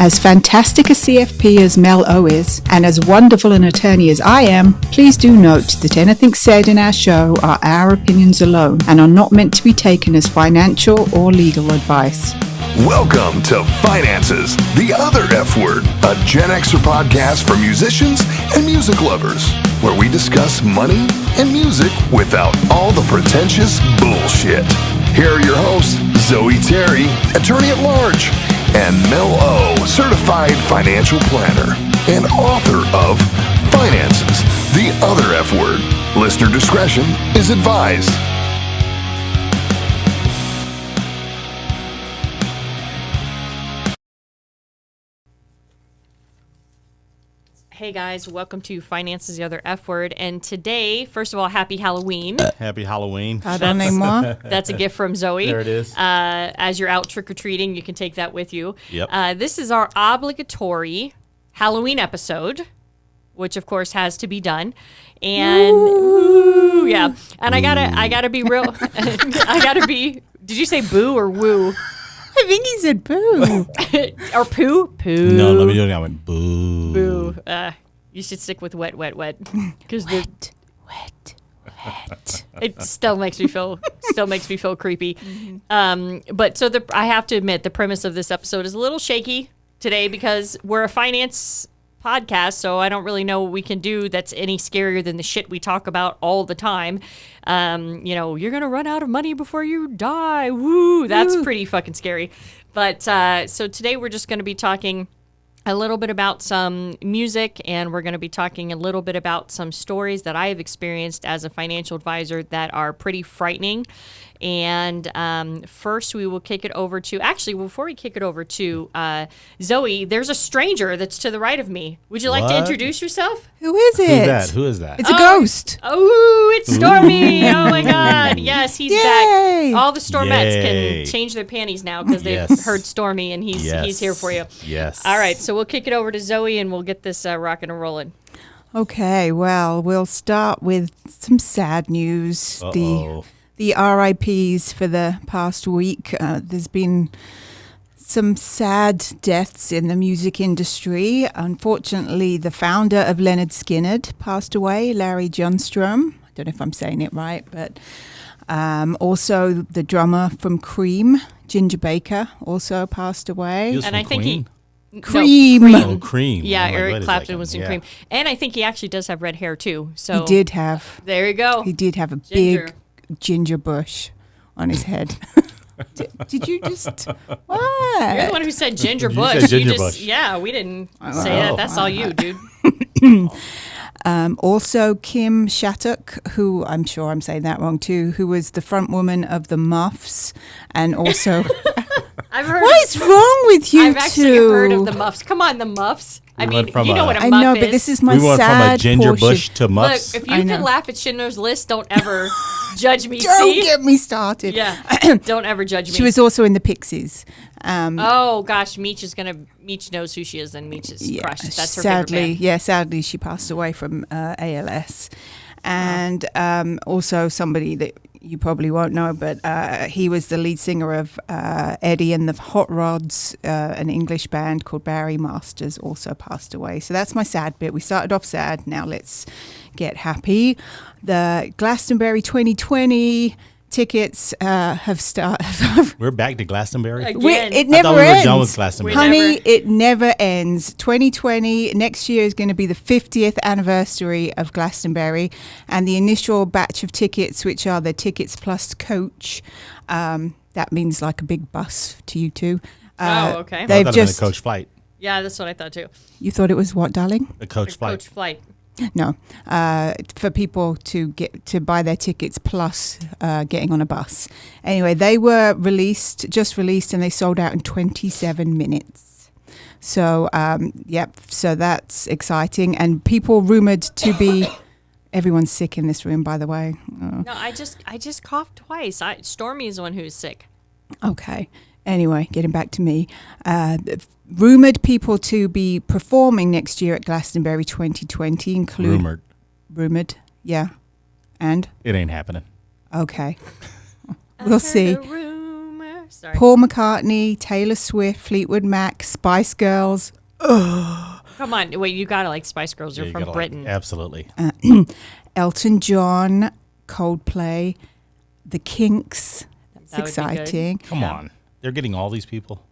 As fantastic a CFP as Mel O is, and as wonderful an attorney as I am, please do note that anything said in our show are our opinions alone and are not meant to be taken as financial or legal advice. Welcome to Finances, the Other F Word, a Gen Xer podcast for musicians and music lovers, where we discuss money and music without all the pretentious bullshit. Here are your hosts, Zoe Terry, attorney at large, and Mel O, certified financial planner and author of Finances, the Other F Word. Listener discretion is advised. Hey guys, welcome to Finances, the Other F Word. And today, first of all, happy Halloween. Happy Halloween. That's a gift from Zoe. There it is. As you're out trick-or-treating, you can take that with you. Yep. This is our obligatory Halloween episode, which of course has to be done. And ooh, yeah. And I gotta be real. Did you say boo or woo? I think he said boo. Or poo? Poo. No, let me do it. I went boo. Boo. You should stick with wet. Because Wet. it still makes me feel creepy. But so I have to admit, the premise of this episode is a little shaky today because we're a finance podcast, so I don't really know what we can do that's any scarier than the shit we talk about all the time. You're gonna run out of money before you die. Woo, that's pretty fucking scary. But so today we're just gonna be talking a little bit about some music, and we're going to be talking a little bit about some stories that I have experienced as a financial advisor that are pretty frightening. And first, we will kick it over to, actually, before we kick it over to Zoe, there's a stranger that's to the right of me. Would you like to introduce yourself? Who is it? Who is that? It's a ghost. Oh, it's Stormy. Oh, my God. Yes, he's Yay. back. All the Stormettes Yay. can change their panties now because they've heard Stormy, and he's here for you. Yes. All right, so we'll kick it over to Zoe, and we'll get this rocking and rolling. Okay, well, we'll start with some sad news. Uh-oh. The RIPs for the past week. There's been some sad deaths in the music industry. Unfortunately, the founder of Leonard Skinner passed away, Larry Johnstrom. I don't know if I'm saying it right, but also the drummer from Cream, Ginger Baker, also passed away. And I think Queen? Cream. Oh, Cream. Yeah, I'm like, Eric wait a Clapton second. was in Yeah. Cream. And I think he actually does have red hair, too. So He did have. There you go. He did have a Ginger. big ginger bush on his head. Did you just what? You're the one who said Ginger You Bush. said Ginger Bush. Yeah, we didn't say know. that. That's all you, dude. Also, Kim Shattuck, who I'm sure I'm saying that wrong too, who was the front woman of the Muffs, and also I've heard. what is wrong with you I've actually two? heard of the Muffs. Come on, the Muffs. I mean, went from you know a- what a I muff know, is. but this is my We went from sad a ginger portion. bush to muffs. Look, if I you know. can laugh at Schindler's List, don't ever judge me. Don't see? get me started. Yeah, don't ever judge me. She was also in the Pixies. Oh gosh, Meech knows who she is, and Meech is crushed. That's her favorite band. Sadly, she passed away from ALS. And also somebody that you probably won't know, but he was the lead singer of Eddie and the Hot Rods, an English band called Barry Masters, also passed away. So that's my sad bit. We started off sad. Now let's get happy. The Glastonbury 2020 tickets have started. We're back to Glastonbury. Again. It I never thought we ends. were done with Glastonbury. Honey, it never ends. 2020, next year is going to be the 50th anniversary of Glastonbury, and the initial batch of tickets, which are the tickets plus coach, that means like a big bus to you two. Oh, okay. I They've thought it was just a coach flight. Yeah, that's what I thought too. You thought it was what, darling? A coach flight. Coach flight. No, for people to get to buy their tickets plus getting on a bus. Anyway, they were just released, and they sold out in 27 minutes. So, so that's exciting. And people rumored to be, everyone's sick in this room, by the way. No, I just coughed twice. Stormy is the one who's sick. Okay. Anyway, getting back to me. Rumored people to be performing next year at Glastonbury 2020 include... Rumored, yeah. And? It ain't happening. Okay. We'll see. sorry. Paul McCartney, Taylor Swift, Fleetwood Mac, Spice Girls. Come on, wait, you gotta like Spice Girls. You're you from gotta Britain. Absolutely. Elton John, Coldplay, The Kinks. It's That would be good. exciting. Come on. They're getting all these people.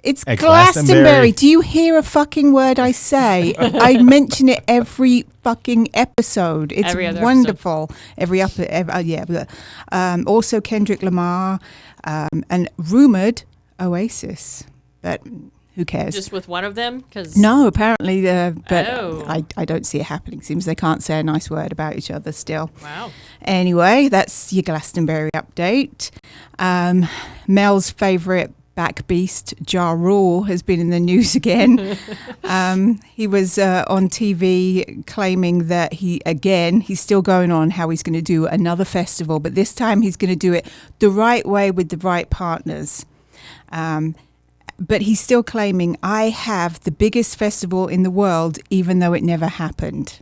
It's At Glastonbury. Glastonbury. Do you hear a fucking word I say? I mention it every fucking episode. It's Every other wonderful. Also Kendrick Lamar and rumored Oasis, but who cares? Just with one of them? Because No, apparently, but Oh. I don't see it happening. Seems they can't say a nice word about each other still. Wow. Anyway, that's your Glastonbury update. Mel's favourite back beast, Ja Rule, has been in the news again. He was on TV claiming that he's still going on how he's going to do another festival, but this time he's going to do it the right way with the right partners. But he's still claiming, I have the biggest festival in the world, even though it never happened.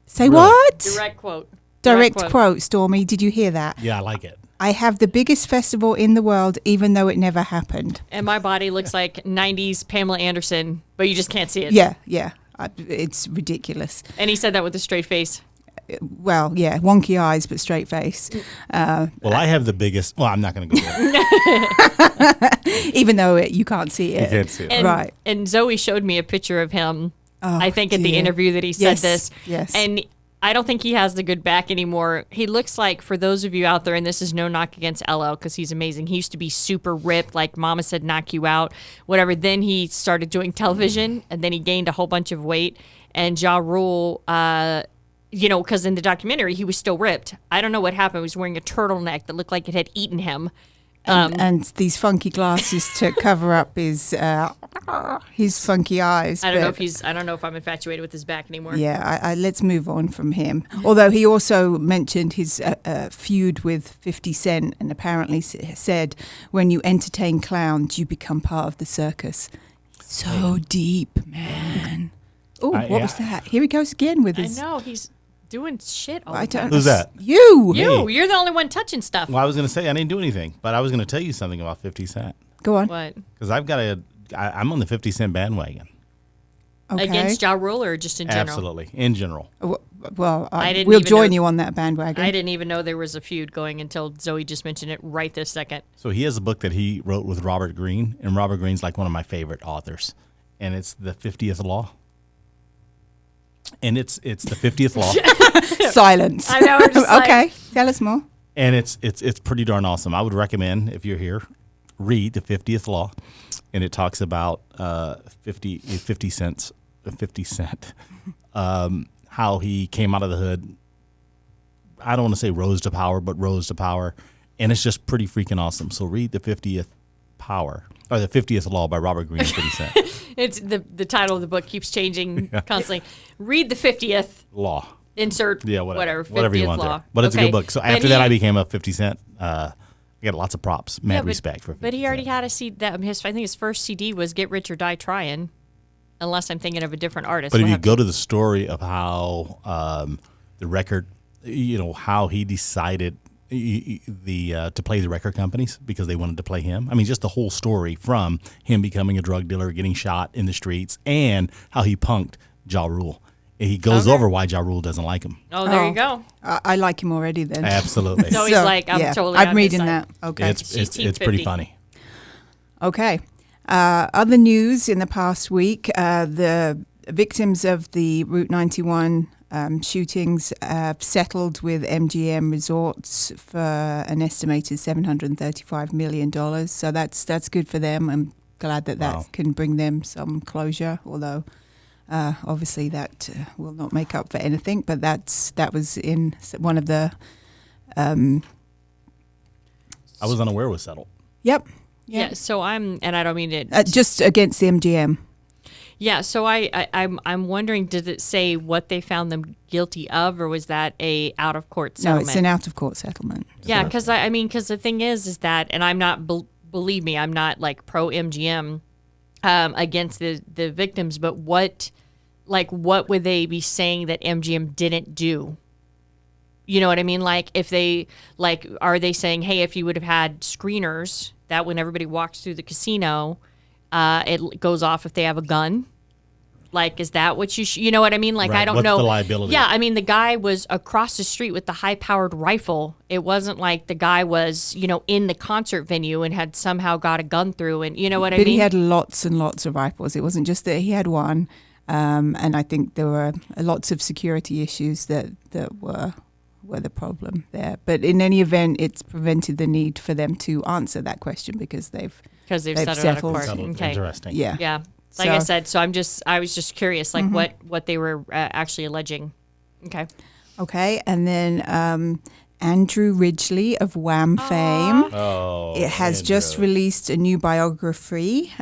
Say Really? what? Direct quote. Direct quote, Stormy. Did you hear that? Yeah, I like it. I have the biggest festival in the world, even though it never happened. And my body looks like 90s Pamela Anderson, but you just can't see it. Yeah. It's ridiculous. And he said that with a straight face. Well, yeah, wonky eyes, but straight face. Well, I have the biggest. Well, I'm not going to go there. Even though you can't see it. You can't see it. And, Right. And Zoe showed me a picture of him, Oh, I think, at the dear. interview that he said Yes, this. yes. And I don't think he has the good back anymore. He looks like, for those of you out there, and this is no knock against LL because he's amazing. He used to be super ripped, like Mama said, knock you out, whatever. Then he started doing television, and then he gained a whole bunch of weight. And Ja Rule, because in the documentary, he was still ripped. I don't know what happened. He was wearing a turtleneck that looked like it had eaten him. And these funky glasses to cover up his funky eyes. I don't know but- if I don't know if I'm infatuated with his back anymore. Yeah, let's move on from him. Although he also mentioned his feud with 50 Cent and apparently said, when you entertain clowns, you become part of the circus. So deep, man. Oh, what was that? Here he goes again with I his... know he's doing shit all I the time. don't Who's that? You! You're the only one touching stuff. Well, I was going to say I didn't do anything, but I was going to tell you something about 50 Cent. Go on. What? Because I'm on the 50 Cent bandwagon. Okay. Against Ja Rule or just in general? Absolutely. In general. Well, I didn't we'll even join know- you on that bandwagon. I didn't even know there was a feud going until Zoe just mentioned it right this second. So he has a book that he wrote with Robert Greene, and Robert Greene's like one of my favorite authors. And it's the 50th Law. And it's the 50th Law. Silence. I know. We're just like- Okay, tell us more. And it's pretty darn awesome. I would recommend, if you're here, read the 50th Law, and it talks about 50 Cent, how he came out of the hood. I don't want to say rose to power, but rose to power, and it's just pretty freaking awesome. So read the 50th the 50th Law by Robert Greene and 50 Cent. It's the title of the book keeps changing constantly. Read the 50th. Law. Insert whatever 50th you want law. there. But it's a Okay. good book. So But after that, he- I became a 50 Cent. I got lots of props, mad Yeah, respect for 50 But he already Cent. had a CD. I think his first CD was "Get Rich or Die Trying," unless I'm thinking of a different artist. But if We'll you have go to the story of how the record, how he decided to play the record companies because they wanted to play him. I mean, just the whole story from him becoming a drug dealer, getting shot in the streets, and how he punked Ja Rule. And he goes over why Ja Rule doesn't like him. Oh, there you go. I like him already then. Absolutely. So he's like, I'm totally on I'm his reading side. that. Okay. She's Team It's pretty 50. funny. Okay. Other news in the past week, the victims of the Route 91 shootings have settled with MGM Resorts for an estimated $735 million. So that's good for them. I'm glad that Wow. can bring them some closure, although obviously that will not make up for anything. But that was in one of the... I was unaware it was settled. Yep. Yeah. So and I don't mean to. Just against the MGM. Yeah. So I'm wondering, did it say what they found them guilty of, or was that a out of court No, settlement? it's an out-of-court settlement. Yeah, because because the thing is that, and I'm not, believe me, I'm not like pro MGM against the victims, but what would they be saying that MGM didn't do? You know what I mean? Like if they are they saying, hey, if you would have had screeners that when everybody walks through the casino, it goes off if they have a gun. Like, is that what you know what I mean? Like, Right. I don't What's know. the liability? Yeah, I mean, the guy was across the street with the high-powered rifle. It wasn't like the guy was, in the concert venue and had somehow got a gun through, and you know what I But mean? he had lots and lots of rifles. It wasn't just that he had one. And I think there were lots of security issues that were the problem there. But in any event, it's prevented the need for them to answer that question because they've settled out of settled. court. Settled. Okay. Interesting. Yeah. Yeah. Like I So- said, so I was just curious, like what they were actually alleging. Okay. Okay. And then Andrew Ridgeley of Wham fame. Oh, It has just Andrew. released a new biography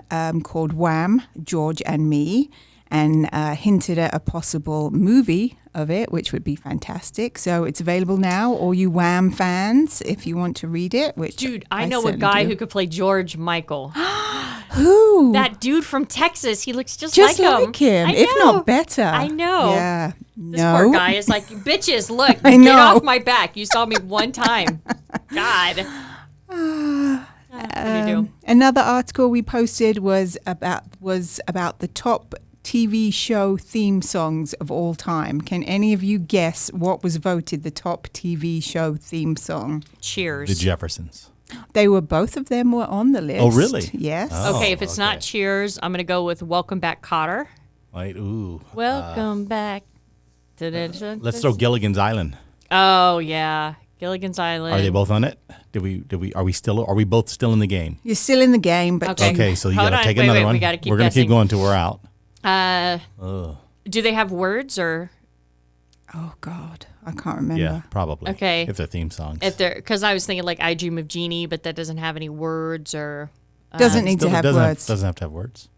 called Wham, George and Me, and hinted at a possible movie of it, which would be fantastic. So it's available now, all you Wham fans, if you want to read it. Which Dude, I know a certainly guy do. who could play George Michael. Who? That dude from Texas. He looks just Just like like him, I if know. not better. I know. Yeah. This no. poor guy is like, bitches, look, I get know. off my back. You saw me one time. God. What do you do? Another article we posted was about the top TV show theme songs of all time. Can any of you guess what was voted the top TV show theme song? Cheers. The Jeffersons. Both of them were on the list. Oh, really? Yes. Oh. Okay, if it's not okay. Cheers, I'm going to go with Welcome Back, Cotter. Wait, ooh. Welcome back. Let's throw Gilligan's Island. Oh, yeah. Gilligan's Island. Are they both on it? Are we both still in the game? You're still in the game, but Okay. Okay, so you Hold gotta on, take wait, another wait, one. we gotta keep We're gonna guessing. keep going till we're out. Do they have words or? oh God, I can't remember. Yeah, probably. Okay. If they're theme songs. Because I was thinking like I Dream of Jeannie, but that doesn't have any words or. Doesn't need to have words. Doesn't have to have words.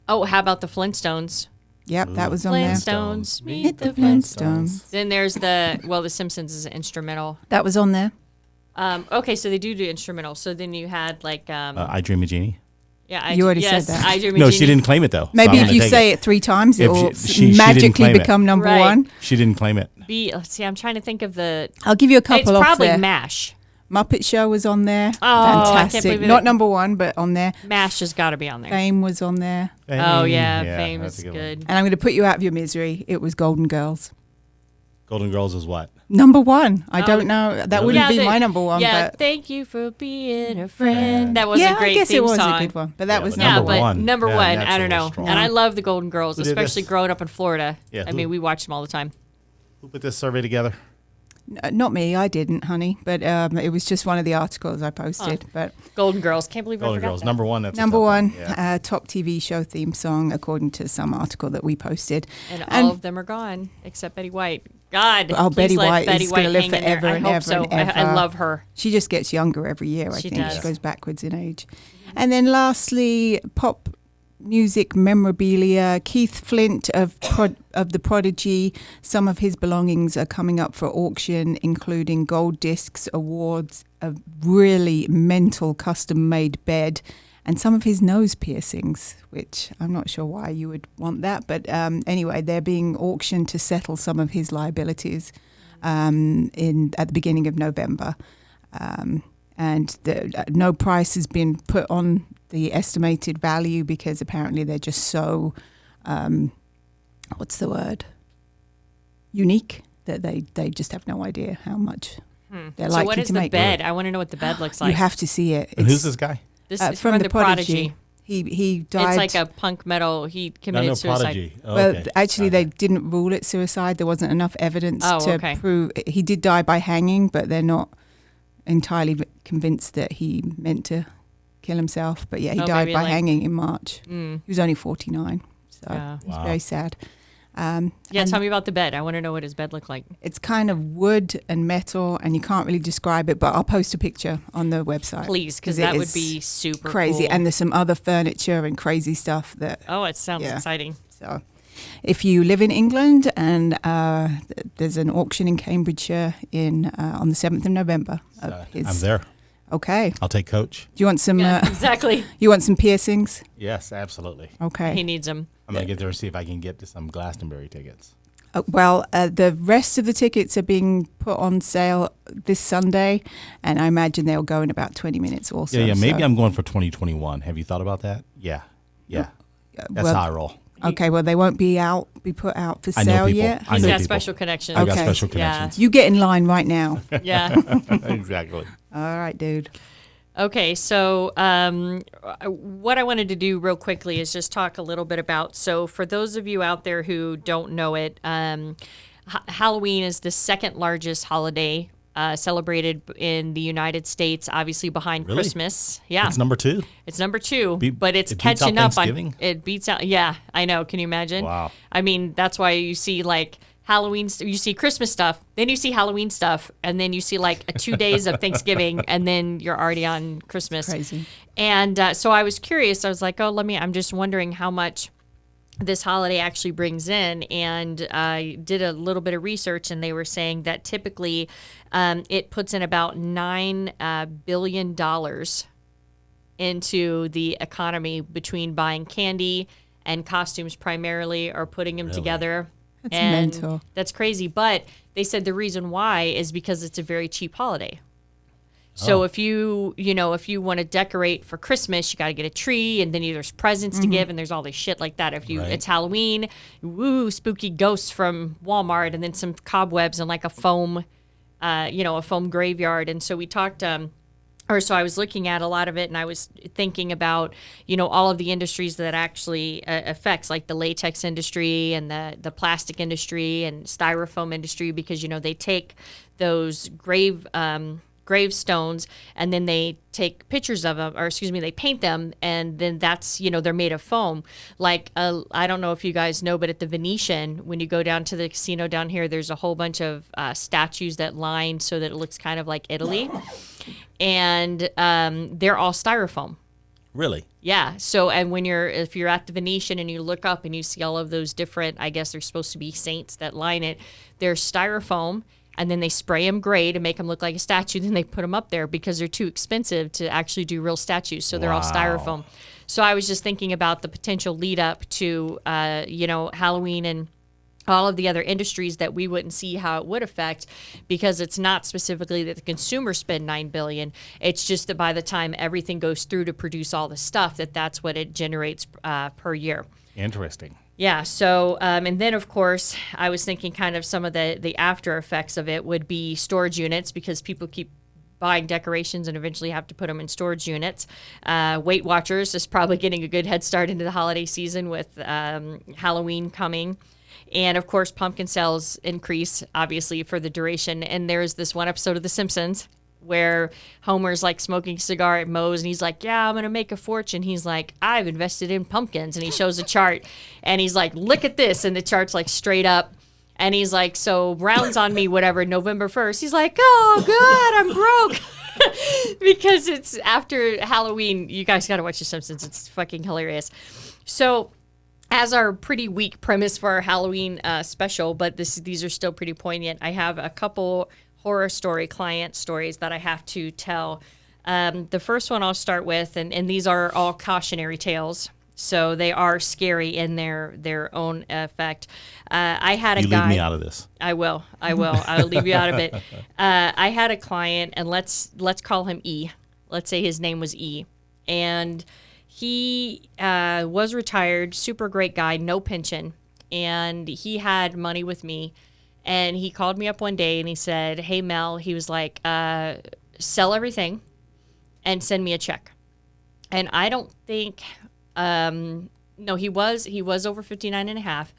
Oh, how about the Flintstones? Yep, that was on there. Flintstones, meet Meet the the Flintstones. Flintstones. Then there's the Simpsons is an instrumental. That was on there. Okay, so they do instrumental. So then you had like I Dream of Jeannie. yeah, You already yes, said that. I Dream of No, Jeannie. she didn't claim it though. Maybe if you say it 3 times, it If will she didn't magically claim it. become number Right. one. She didn't claim it. Let's see, I'm trying to think of the. I'll give you a It's couple off probably there. MASH. Muppet Show was on there. I can't Fantastic. believe it. Not number one, but on there. MASH has got to be on there. Fame was on there. Oh yeah, Yeah, Fame that's is a good one. good. And I'm going to put you out of your misery. It was Golden Girls. Golden Girls is what? Number one. I don't know. That wouldn't Yeah, be my number one. Yeah, but thank you for being a friend. That was yeah, a great I guess theme it was song. a good one. But that Yeah, was but Yeah, number but one. one. number Yeah, one, that's I a don't little know. strong. And I love the Golden Girls, Who did especially this? growing up in Florida. Yeah, I who- mean, we watched them all the time. Who put this survey together? Not me. I didn't, honey. But it was just one of the articles I posted. But Golden Girls. Can't believe I Golden forgot Girls. that. Number one. That's a number tough one, Yeah. top TV show theme song, according to some article that we posted. And all of them are gone except Betty White. God, Oh, please Betty let White Betty is gonna White live hang in there. forever I and hope ever so. and I ever. love her. She just gets younger every year, I She think. does. She goes backwards in age. And then lastly, pop music memorabilia. Keith Flint of the Prodigy. Some of his belongings are coming up for auction, including gold discs, awards, a really mental custom-made bed, and some of his nose piercings, which I'm not sure why you would want that. But anyway, they're being auctioned to settle some of his liabilities at the beginning of November. And no price has been put on the estimated value because apparently they're just so, what's the word? Unique that they just have no idea how much they're So likely what is to the make. bed? I want to know what the bed looks like. You have to see it. And It's, who's this guy? This is from the Prodigy. He died. It's like a punk metal. He committed No, suicide. Prodigy. Oh, Well, okay. actually, they didn't rule it suicide. There wasn't enough evidence Oh, to okay. prove he did die by hanging, but they're not entirely convinced that he meant to kill himself. But yeah, he Oh, died maybe by like- hanging in March. He was only 49, so Yeah. it's Wow. very sad. Yeah, and tell me about the bed. I want to know what his bed looked like. it's kind of wood and metal, and you can't really describe it. But I'll post a picture on the website, Please, because it that would is be super crazy. cool. And there's some other furniture and crazy stuff that. Oh, it sounds Yeah. exciting. So, if you live in England and there's an auction in Cambridgeshire on the 7th of November. Of I'm there. Okay. I'll take Coach. Do you want some? Yeah, exactly. You want some piercings? Yes, absolutely. He Okay. needs them. I'm gonna get there and see if I can get to some Glastonbury tickets. The rest of the tickets are being put on sale this Sunday, and I imagine they'll go in about 20 minutes also. Yeah. Maybe I'm going for 2021. Have you thought about that? Yeah. That's how I roll. Okay, well, they won't be put out for sale yet. He's got special connections. I got special connections. You get in line right now. Yeah. Exactly. All right, dude. Okay, so what I wanted to do real quickly is just talk a little bit about, so for those of you out there who don't know it, Halloween is the second largest holiday celebrated in the United States, obviously behind Christmas. Yeah. It's number 2. It's number 2, but it's catching up on, it beats out. Yeah, I know. Can you imagine? Wow. I mean, that's why you see like Halloween, you see Christmas stuff, then you see Halloween stuff, and then you see like 2 days of Thanksgiving, and then you're already on Christmas. Crazy. And so I was curious. I was like, I'm just wondering how much this holiday actually brings in. And I did a little bit of research, and they were saying that typically it puts in about $9 billion into the economy between buying candy and costumes primarily, or putting them together. That's mental. That's crazy. But they said the reason why is because it's a very cheap holiday. So if you want to decorate for Christmas, you got to get a tree, and then there's presents to give, and there's all this shit like that. If it's Halloween, spooky ghosts from Walmart, and then some cobwebs and like a foam graveyard. And so we talked, so I was looking at a lot of it, and I was thinking about, all of the industries that actually affects, like the latex industry and the plastic industry and styrofoam industry, because, they take those gravestones, and then they take pictures of them, they paint them, and then that's, they're made of foam. Like, I don't know if you guys know, but at the Venetian, when you go down to the casino down here, there's a whole bunch of statues that line so that it looks kind of like Italy. And they're all styrofoam. Really? Yeah. So, and if you're at the Venetian and you look up and you see all of those different, I guess they're supposed to be saints that line it, they're styrofoam. And then they spray them gray to make them look like a statue. Then they put them up there because they're too expensive to actually do real statues. So they're all styrofoam. So I was just thinking about the potential lead up to, Halloween and all of the other industries that we wouldn't see how it would affect, because it's not specifically that the consumers spend $9 billion. It's just that by the time everything goes through to produce all the stuff, that's what it generates per year. Interesting. Yeah. So, and then of course, I was thinking kind of some of the after effects of it would be storage units, because people keep buying decorations and eventually have to put them in storage units. Weight Watchers is probably getting a good head start into the holiday season with Halloween coming. And of course, pumpkin sales increase, obviously, for the duration. And there's this one episode of The Simpsons where Homer's like smoking a cigar at Moe's, and he's like, yeah, I'm going to make a fortune. He's like, I've invested in pumpkins. And he shows a chart, and he's like, look at this. And the chart's like straight up. And he's like, so rounds on me, whatever, November 1st. He's like, oh, good, I'm broke. Because it's after Halloween. You guys got to watch The Simpsons. It's fucking hilarious. So as our pretty weak premise for our Halloween special, but these are still pretty poignant, I have a couple horror story client stories that I have to tell. The first one I'll start with, and these are all cautionary tales, so they are scary in their own effect. I had a guy. Leave me out of this. I will. I'll leave you out of it. I had a client, and let's call him E. Let's say his name was E, and he was retired, super great guy, no pension, and he had money with me. And he called me up one day and he said, hey, Mel, he was like, sell everything and send me a check. And I don't think, no, he was over 59 and a half.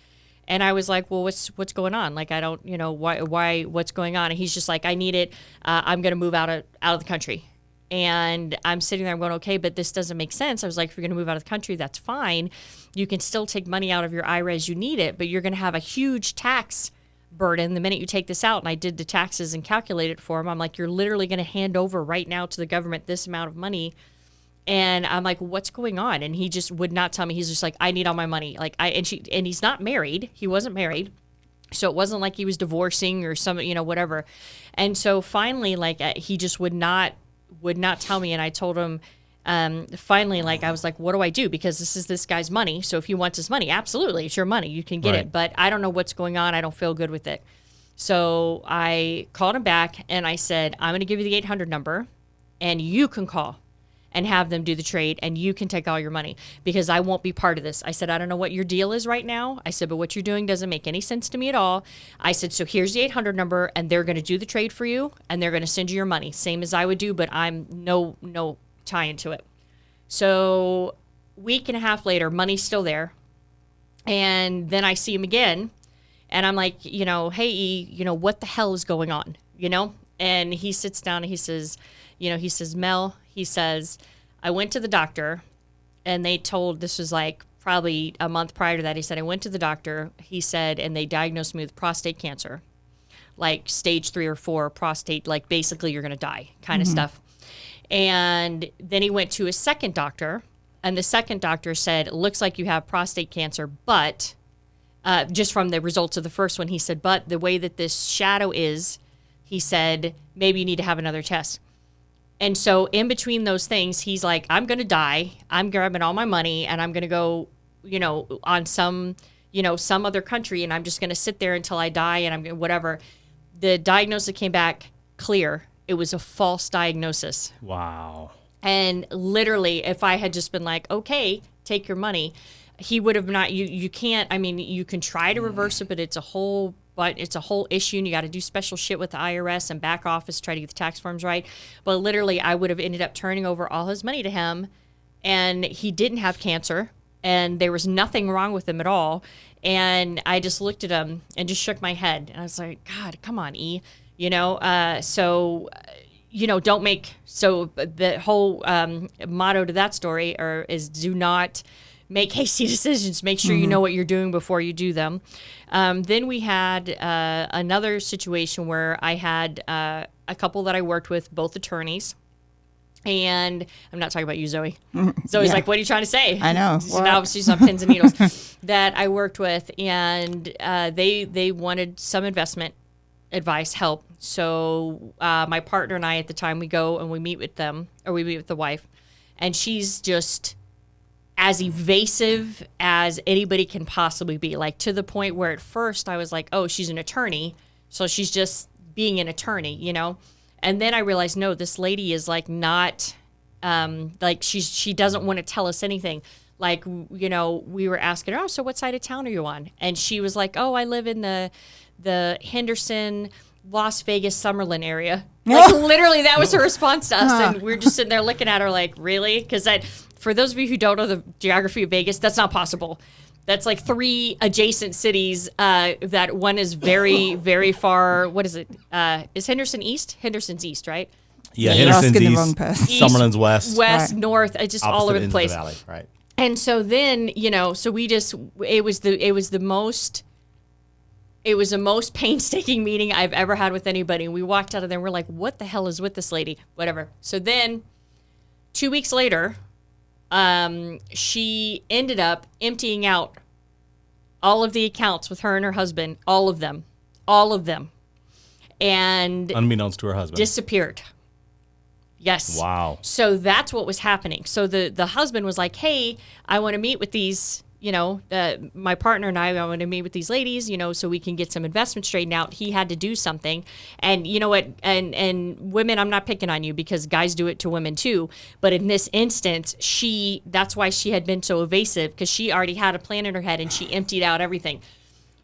And I was like, well, what's going on? Like, I don't, why, what's going on? And he's just like, I need it. I'm going to move out of the country. And I'm sitting there, I'm going, okay, but this doesn't make sense. I was like, if you're going to move out of the country, that's fine. You can still take money out of your IRA as you need it, but you're going to have a huge tax burden the minute you take this out. And I did the taxes and calculated it for him. I'm like, you're literally going to hand over right now to the government this amount of money. And I'm like, what's going on? And he just would not tell me. He's just like, I need all my money. Like and he's not married. He wasn't married. So it wasn't like he was divorcing or some, whatever. And so finally, like, he just would not tell me. And I told him, finally, like, I was like, what do I do? Because this is this guy's money. So if he wants his money, absolutely, it's your money. You can get Right. it. But I don't know what's going on. I don't feel good with it. So I called him back and I said, I'm going to give you the 800 number and you can call and have them do the trade and you can take all your money because I won't be part of this. I said, I don't know what your deal is right now. I said, but what you're doing doesn't make any sense to me at all. I said, so here's the 800 number and they're going to do the trade for you and they're going to send you your money. Same as I would do, but I'm no tie into it. So week and a half later, money's still there. And then I see him again and I'm like, hey, E, what the hell is going on? And he sits down and he says, Mel, he says, I went to the doctor and they told, this was like probably a month prior to that. He said, I went to the doctor, he said, and they diagnosed me with prostate cancer, like stage 3 or 4 prostate, like basically you're going to die kind of stuff. And then he went to a second doctor and the second doctor said, looks like you have prostate cancer, but just from the results of the first one, he said, but the way that this shadow is, he said, maybe you need to have another test. And so in between those things, he's like, I'm going to die. I'm grabbing all my money and I'm going to go, on some other country. And I'm just going to sit there until I die and I'm going to whatever. The diagnosis came back clear. It was a false diagnosis. Wow. And literally, if I had just been like, okay, take your money, he would have not, you can't, you can try to reverse it, but it's a whole issue and you got to do special shit with the IRS and back office, try to get the tax forms right. But literally, I would have ended up turning over all his money to him and he didn't have cancer and there was nothing wrong with him at all. And I just looked at him and just shook my head. And I was like, God, come on, E. Don't make, so the whole motto to that story is do not make hasty decisions. Make sure you know what you're doing before you do them. Then we had another situation where I had a couple that I worked with, both attorneys. And I'm not talking about you, Zoe. Zoe's like, what are you trying to say? I know. So now she's on pins and needles. That I worked with, and they wanted some investment advice, help. So my partner and I at the time, we go and we meet with them, or we meet with the wife, and she's just as evasive as anybody can possibly be, like to the point where at first I was like, oh, she's an attorney, so she's just being an attorney, And then I realized, no, this lady is like not, like she doesn't want to tell us anything. Like, we were asking her, oh, so what side of town are you on? And she was like, oh, I live in the Henderson, Las Vegas, Summerlin area. Like literally that was her response to us. And we were just sitting there looking at her like, really? Because for those of you who don't know the geography of Vegas, that's not possible. That's like 3 adjacent cities that one is very, very far. What is it? Is Henderson east? Henderson's east, right? Yeah, You're Henderson's asking the east, wrong person. Summerlin's west. West, Right. north, just all opposite over the ends place. of the valley, right. And so then, so we just, it was the most painstaking meeting I've ever had with anybody. And we walked out of there and we're like, what the hell is with this lady? Whatever. So then 2 weeks later, she ended up emptying out all of the accounts with her and her husband, all of them, and Unbeknownst to her husband. disappeared. Yes. Wow. So that's what was happening. So the husband was like, hey, I want to meet with these, my partner and I want to meet with these ladies, so we can get some investment straightened out. He had to do something. And you know what? And women, I'm not picking on you because guys do it to women too. But in this instance, that's why she had been so evasive, because she already had a plan in her head and she emptied out everything.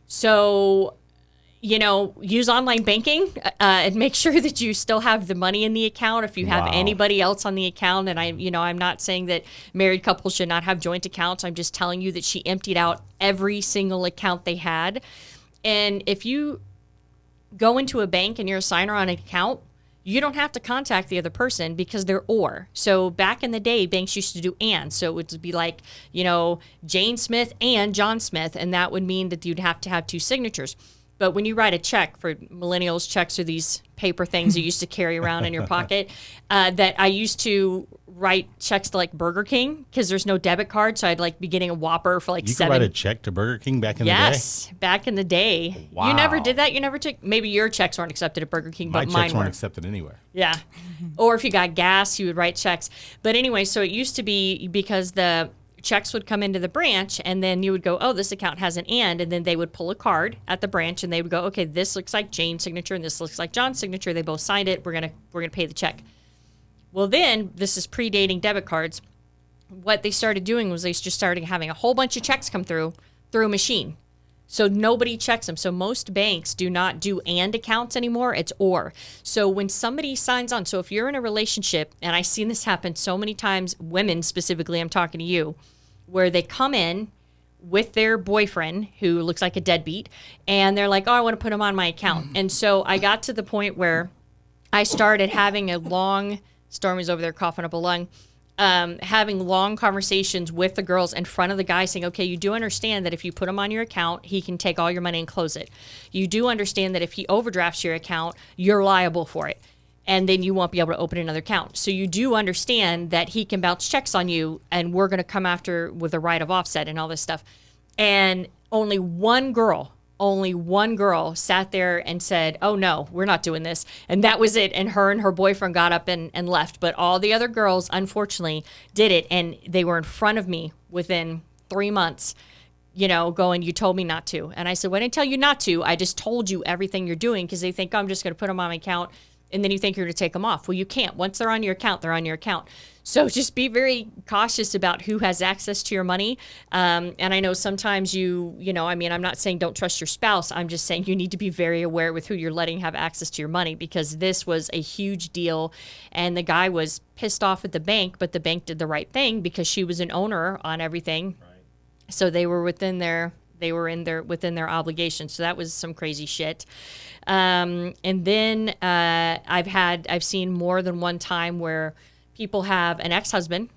So, use online banking and make sure that you still have the money in the account if you have Wow. anybody else on the account. And I'm not saying that married couples should not have joint accounts. I'm just telling you that she emptied out every single account they had. And if you go into a bank and you're a signer on an account, you don't have to contact the other person because they're or. So back in the day, banks used to do and. So it would be like, Jane Smith and John Smith. And that would mean that you'd have to have 2 signatures. But when you write a check, for millennials, checks are these paper things you used to carry around in your pocket, that I used to write checks to like Burger King because there's no debit card. So I'd like be getting a Whopper for like You $7. could write a check to Burger King back in the day? Yes, back in the day. Wow. You never did that? You never took, maybe your checks weren't accepted at Burger King, My but mine checks weren't were. accepted anywhere. Yeah. Or if you got gas, you would write checks. But anyway, so it used to be because the checks would come into the branch and then you would go, oh, this account has an and then they would pull a card at the branch and they would go, okay, this looks like Jane's signature and this looks like John's signature. They both signed it. We're gonna pay the check. Well, then this is predating debit cards. What they started doing was they just started having a whole bunch of checks come through a machine. So nobody checks them. So most banks do not do and accounts anymore. It's or. So when somebody signs on, so if you're in a relationship, and I've seen this happen so many times, women specifically, I'm talking to you, where they come in with their boyfriend who looks like a deadbeat, and they're like, oh, I want to put him on my account. And so I got to the point where I started having a long, Stormy's over there coughing up a lung, having long conversations with the girls in front of the guy saying, okay, you do understand that if you put him on your account, he can take all your money and close it. You do understand that if he overdrafts your account, you're liable for it. And then you won't be able to open another account. So you do understand that he can bounce checks on you and we're going to come after with a right of offset and all this stuff. And only one girl sat there and said, oh no, we're not doing this. And that was it. And her boyfriend got up and left. But all the other girls, unfortunately, did it. And they were in front of me within 3 months, going, you told me not to. And I said, well, I didn't tell you not to. I just told you everything you're doing because they think, oh, I'm just going to put them on my account. And then you think you're going to take them off. Well, you can't. Once they're on your account, they're on your account. So just be very cautious about who has access to your money. And I know sometimes I'm not saying don't trust your spouse. I'm just saying you need to be very aware with who you're letting have access to your money because this was a huge deal. And the guy was pissed off at the bank, but the bank did the right thing because she was an owner on everything. Right. So they were within their obligations. So that was some crazy shit. And then I've seen more than one time where people have an ex-husband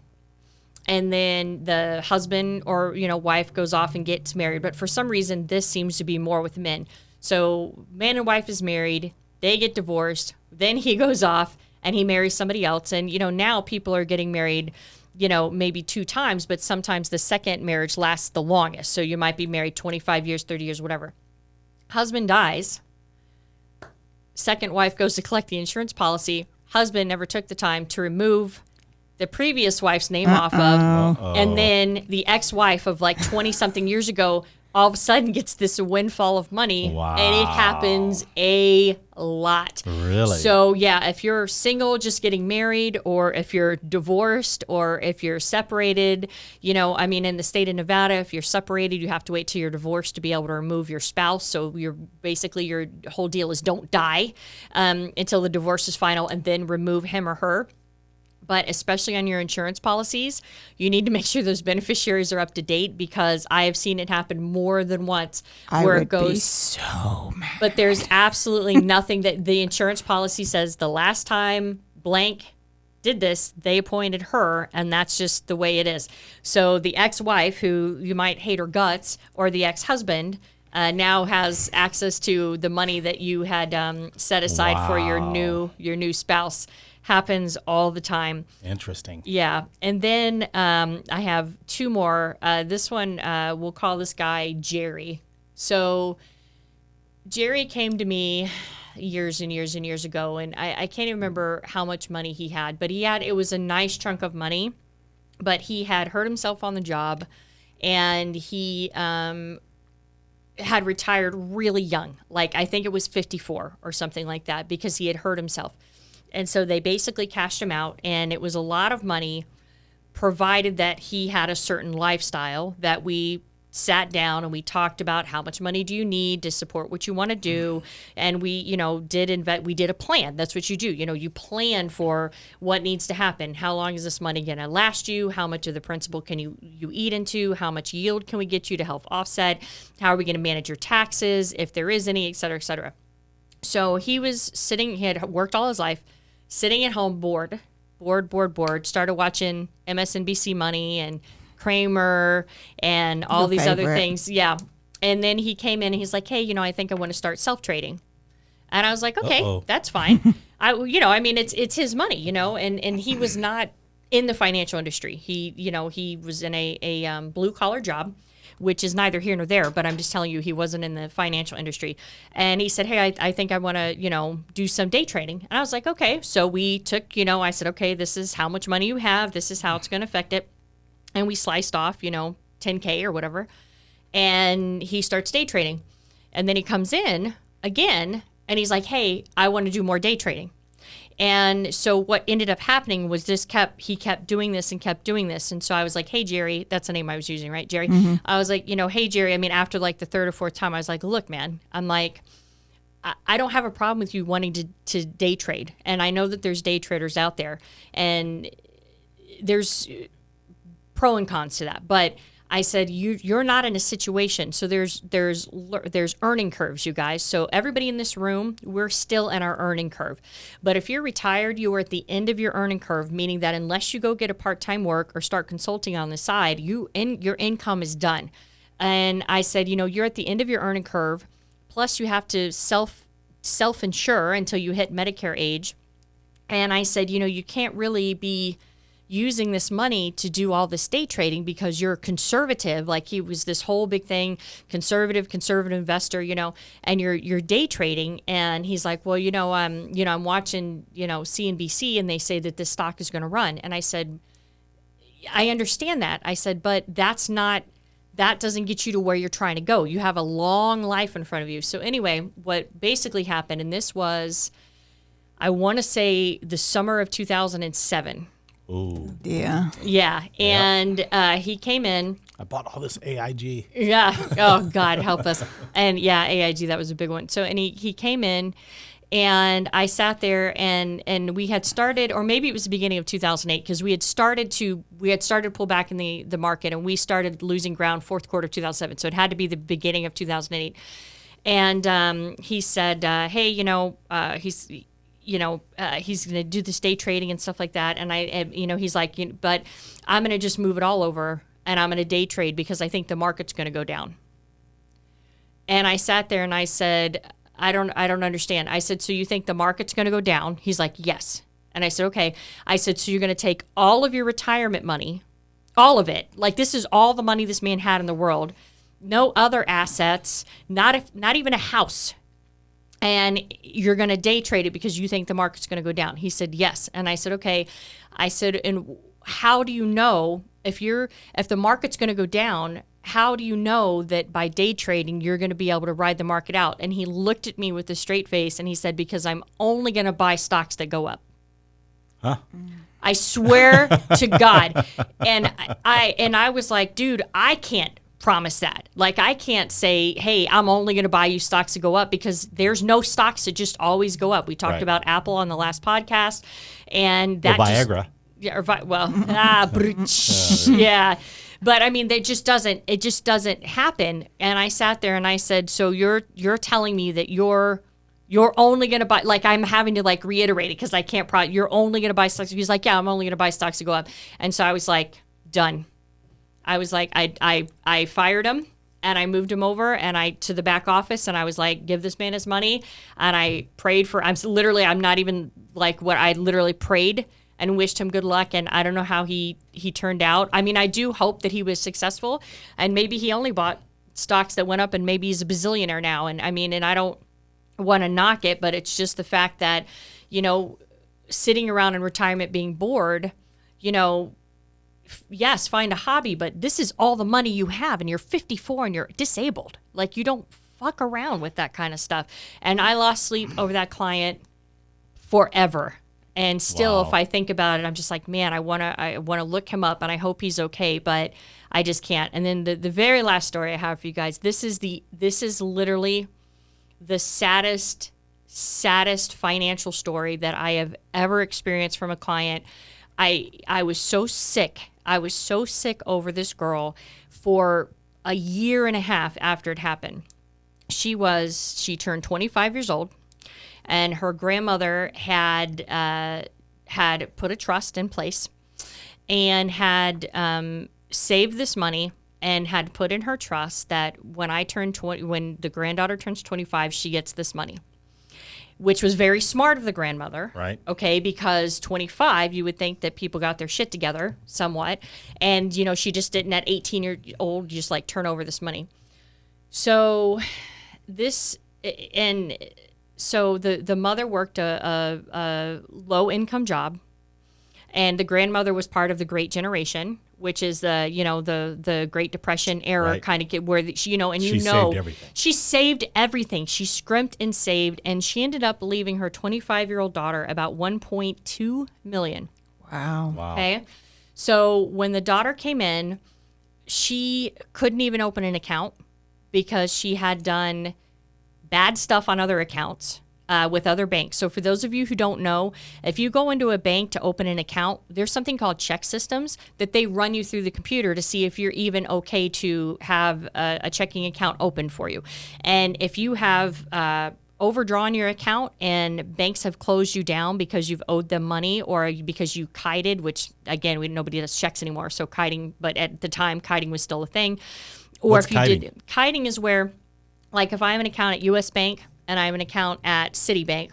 and then the husband or, wife goes off and gets married. But for some reason, this seems to be more with men. So man and wife is married, they get divorced, then he goes off and he marries somebody else. And, now people are getting married, maybe 2 times, but sometimes the second marriage lasts the longest. So you might be married 25 years, 30 years, whatever. Husband dies. Second wife goes to collect the insurance policy. Husband never took the time to remove the previous wife's name off of. And then the ex-wife of like 20-something years ago all of a sudden gets this windfall of money. Wow. And it happens a lot. Really? So, yeah, if you're single just getting married or if you're divorced or if you're separated, in the state of Nevada, if you're separated, you have to wait till you're divorced to be able to remove your spouse. So your whole deal is don't die until the divorce is final and then remove him or her. But especially on your insurance policies, you need to make sure those beneficiaries are up to date because I have seen it happen more than once where it goes. Be so mad. But there's absolutely nothing that the insurance policy says the last time blank did this, they appointed her, and that's just the way it is. So the ex-wife, who you might hate her guts, or the ex-husband, now has access to the money that you had set aside for your new spouse. Happens all the time. Interesting. Yeah. And then I have 2 more. This one, we'll call this guy Jerry. So Jerry came to me years and years and years ago, and I can't even remember how much money he had, but it was a nice chunk of money, but he had hurt himself on the job, and he had retired really young. Like, I think it was 54 or something like that because he had hurt himself. And so they basically cashed him out, and it was a lot of money, provided that he had a certain lifestyle that we sat down and we talked about how much money do you need to support what you want to do. And we, we did a plan. That's what you do. You plan for what needs to happen. How long is this money going to last you? How much of the principal can you eat into? How much yield can we get you to help offset? How are we going to manage your taxes, if there is any, et cetera, et cetera. So he had worked all his life, sitting at home bored, started watching MSNBC Money and Kramer and all these other things. Yeah. And then he came in and he's like, hey, I think I want to start self-trading. And I was like, okay, Uh-oh. that's fine. It's his money, and he was not in the financial industry. He was in a blue collar job, which is neither here nor there, but I'm just telling you, he wasn't in the financial industry. And he said, hey, I think I want to, do some day trading. And I was like, okay. So we took, I said, okay, this is how much money you have. This is how it's going to affect it. And we sliced off, 10K or whatever. And he starts day trading. And then he comes in again and he's like, hey, I want to do more day trading. And so what ended up happening was he kept doing this and kept doing this. And so I was like, hey, Jerry, that's the name I was using, right? Jerry. Mm-hmm. I was like, hey, Jerry, after like the third or fourth time, I was like, look, man, I'm like, I don't have a problem with you wanting to day trade. And I know that there's day traders out there and there's pro and cons to that. But I said, you're not in a situation. So there's earning curves, you guys. So everybody in this room, we're still in our earning curve. But if you're retired, you are at the end of your earning curve, meaning that unless you go get a part-time work or start consulting on the side, your income is done. And I said, you're at the end of your earning curve. Plus you have to self-insure until you hit Medicare age. And I said, you can't really be using this money to do all this day trading because you're conservative. Like he was this whole big thing, conservative investor, and you're day trading. And he's like, well, I'm watching, CNBC and they say that this stock is going to run. And I said, I understand that. I said, but that doesn't get you to where you're trying to go. You have a long life in front of you. So anyway, what basically happened, and this was, I want to say the summer of 2007. Oh. Yeah. Yeah. And he came in. I bought all this AIG. Yeah. Oh, God, help us. And yeah, AIG, that was a big one. So, and he came in and I sat there and we had started, or maybe it was the beginning of 2008, because we had started to pull back in the market and we started losing ground fourth quarter of 2007. So it had to be the beginning of 2008. And he said, hey, he's going to do this day trading and stuff like that. And he's like, but I'm going to just move it all over and I'm going to day trade because I think the market's going to go down. And I sat there and I said, I don't understand. I said, so you think the market's going to go down? He's like, yes. And I said, okay. I said, so you're going to take all of your retirement money, all of it. Like this is all the money this man had in the world. No other assets, not even a house. And you're going to day trade it because you think the market's going to go down. He said, yes. And I said, okay. I said, and how do you know if the market's going to go down, how do you know that by day trading, you're going to be able to ride the market out? And he looked at me with a straight face and he said, because I'm only going to buy stocks that go up. Huh? I swear to God. And I was like, dude, I can't promise that. Like I can't say, hey, I'm only going to buy you stocks to go up because there's no stocks that just always go up. We talked about Apple on the last podcast, and that Viagra. Yeah. But I mean, it just doesn't happen. And I sat there and I said, so you're telling me that you're only going to buy, like I'm having to like reiterate it because I can't you're only going to buy stocks. He's like, yeah, I'm only going to buy stocks to go up. And so I was like, done. I was like, I fired him and I moved him over and to the back office and I was like, give this man his money. And I prayed I'm not even like what I literally prayed and wished him good luck. And I don't know how he turned out. I mean, I do hope that he was successful and maybe he only bought stocks that went up and maybe he's a bazillionaire now. And I mean, and I don't want to knock it, but it's just the fact that, sitting around in retirement being bored, yes, find a hobby, but this is all the money you have and you're 54 and you're disabled. Like you don't fuck around with that kind of stuff. And I lost sleep over that client forever. And still, if I think about it, I'm just like, man, I want to look him up and I hope he's okay, but I just can't. And then the very last story I have for you guys, this is literally the saddest financial story that I have ever experienced from a client. I was so sick. I was so sick over this girl for a year and a half after it happened. She turned 25 years old, and her grandmother had put a trust in place and had saved this money and had put in her trust that when when the granddaughter turns 25, she gets this money, which was very smart of the grandmother. Right. Okay, because 25, you would think that people got their shit together somewhat. And, she just didn't at 18-year-old just like turn over this money. So the mother worked a low-income job, and the grandmother was part of the Great Generation, which is the Great Depression era, Right. kind of where she saved everything. She saved everything. She scrimped and saved, and she ended up leaving her 25-year-old daughter about $1.2 million. Wow. Okay, so when the daughter came in, she couldn't even open an account because she had done bad stuff on other accounts with other banks. So for those of you who don't know, if you go into a bank to open an account, there's something called check systems that they run you through the computer to see if you're even okay to have a checking account open for you. And if you have overdrawn your account and banks have closed you down because you've owed them money or because you kited, which again, nobody does checks anymore. So kiting, but at the time, kiting was still a thing. Or What's if you kiting? Kiting is where, like if I have an account at US Bank and I have an account at Citibank,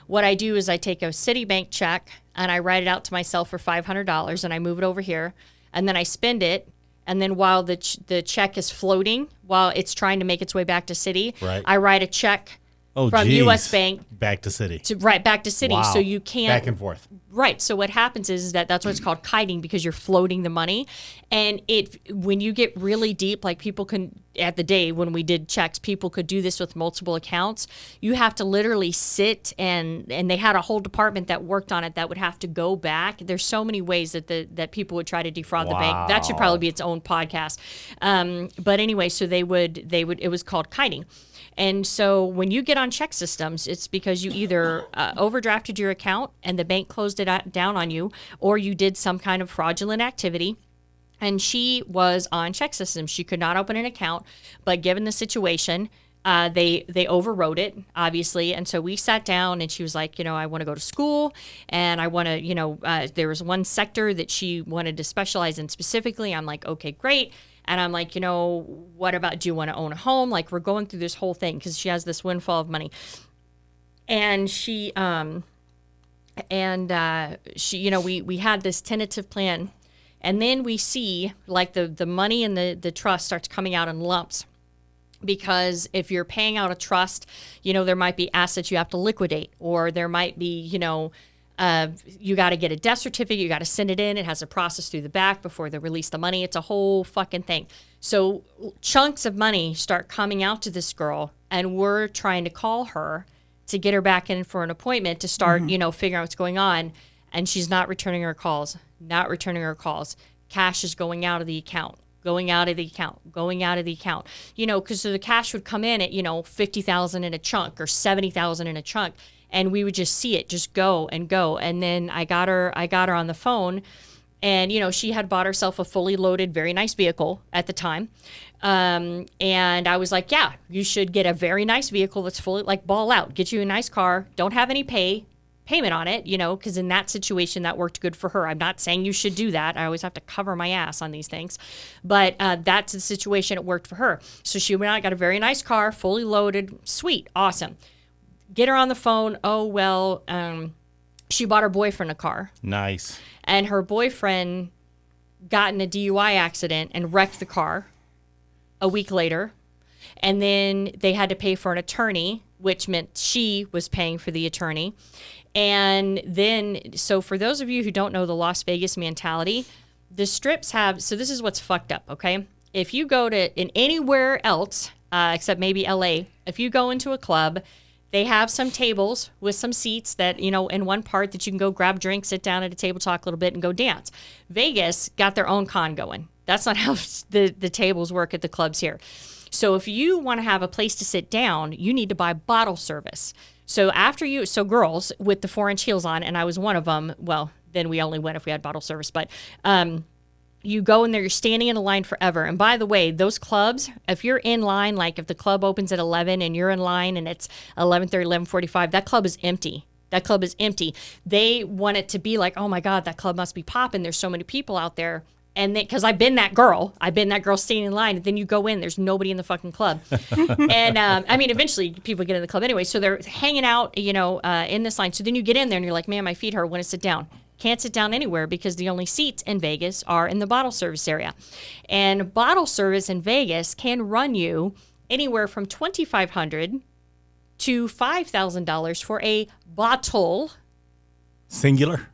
what I do is I take a Citibank check and I write it out to myself for $500 and I move it over here and then I spend it. And then while the check is floating, while it's trying to make its way back to Citi, Right. I write a check from geez. US Bank Back to Citi. back to Citi. Wow. So you can't. Back and forth. Right. So what happens is that's what it's called kiting, because you're floating the money. And when you get really deep, like people can, at the day when we did checks, people could do this with multiple accounts. You have to literally sit and they had a whole department that worked on it that would have to go back. There's so many ways that people would try to defraud the bank. That should probably be its own podcast. But anyway, so they would, it was called kiting. And so when you get on check systems, it's because you either overdrafted your account and the bank closed it down on you, or you did some kind of fraudulent activity. And she was on check systems. She could not open an account, but given the situation, they overrode it, obviously. And so we sat down and she was like, I want to go to school and I want to, there was one sector that she wanted to specialize in specifically. I'm like, okay, great. And I'm like, what about, do you want to own a home? Like, we're going through this whole thing because she has this windfall of money. And she, we had this tentative plan. And then we see like the money and the trust starts coming out in lumps. Because if you're paying out a trust, there might be assets you have to liquidate, or there might be, you got to get a death certificate. You got to send it in. It has a process through the back before they release the money. It's a whole fucking thing. So chunks of money start coming out to this girl, and we're trying to call her to get her back in for an appointment to start, figuring out what's going on. And she's not returning her calls, Cash is going out of the account. Going out of the account. Because so the cash would come in at, $50,000 in a chunk or $70,000 in a chunk. And we would just see it just go and go. And then I got her on the phone, and, she had bought herself a fully loaded, very nice vehicle at the time. And I was like, yeah, you should get a very nice vehicle that's fully, like, ball out. Get you a nice car. Don't have any payment on it, because in that situation that worked good for her. I'm not saying you should do that. I always have to cover my ass on these things, but that's the situation. It worked for her. So she went out, got a very nice car, fully loaded, sweet, awesome. Get her on the phone. Oh, well, she bought her boyfriend a car. Nice. And her boyfriend got in a DUI accident and wrecked the car a week later. And then they had to pay for an attorney, which meant she was paying for the attorney. And then, so for those of you who don't know the Las Vegas mentality, the strips have, so this is what's fucked up, okay? If you go to, in anywhere else, except maybe LA, if you go into a club, they have some tables with some seats that, in one part that you can go grab drinks, sit down at a table, talk a little bit, and go dance. Vegas got their own con going. That's not how the tables work at the clubs here. So if you want to have a place to sit down, you need to buy bottle service. So girls with the 4-inch heels on, and I was one of them, well, then we only went if we had bottle service, but you go in there, you're standing in a line forever. And by the way, those clubs, if you're in line, like if the club opens at 11 and you're in line and it's 11:30, 11:45, that club is empty. They want it to be like, oh my God, that club must be popping. There's so many people out there. And then, because I've been that girl standing in line, and then you go in, there's nobody in the fucking club. And I mean, eventually people get in the club anyway. So they're hanging out, in this line. So then you get in there and you're like, man, my feet hurt. I want to sit down. Can't sit down anywhere because the only seats in Vegas are in the bottle service area. And bottle service in Vegas can run you anywhere from $2,500 to $5,000 for a bottle. Singular.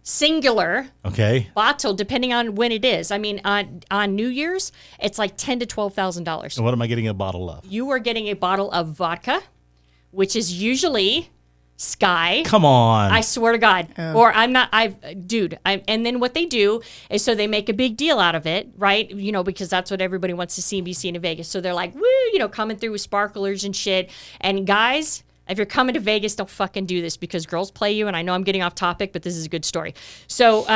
Okay. Bottle, depending on when it is. I mean, on New Year's, it's like $10,000 to $12,000. And what am I getting a bottle of? You are getting a bottle of vodka, which is usually Sky. Come on. I swear to God. Or I'm not, and then what they do is, so they make a big deal out of it, right? Because that's what everybody wants to see and be seen in Vegas. So they're like, woo, coming through with sparklers and shit. And guys, if you're coming to Vegas, don't fucking do this because girls play you. And I know I'm getting off topic, but this is a good story. So,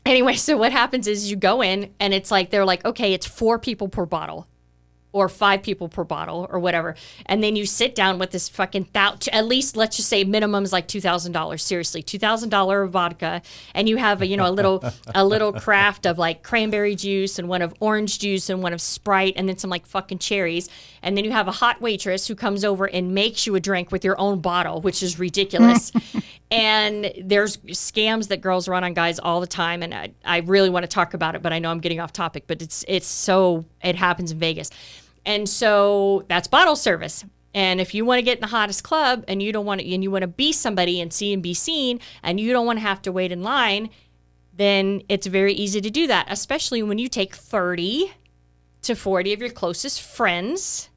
anyway, so what happens is you go in and it's like, they're like, okay, it's 4 people per bottle. Or 5 people per bottle or whatever. And then you sit down with this fucking, at least let's just say minimum is like $2,000. Seriously, $2,000 of vodka. And you have a little craft of like cranberry juice and one of orange juice and one of Sprite and then some like fucking cherries. And then you have a hot waitress who comes over and makes you a drink with your own bottle, which is ridiculous. And there's scams that girls run on guys all the time. And I really want to talk about it, but I know I'm getting off topic, but it happens in Vegas. And so that's bottle service. And if you want to get in the hottest club and you want to be somebody and see and be seen, and you don't want to have to wait in line, then it's very easy to do that, especially when you take 30 to 40 of your closest friends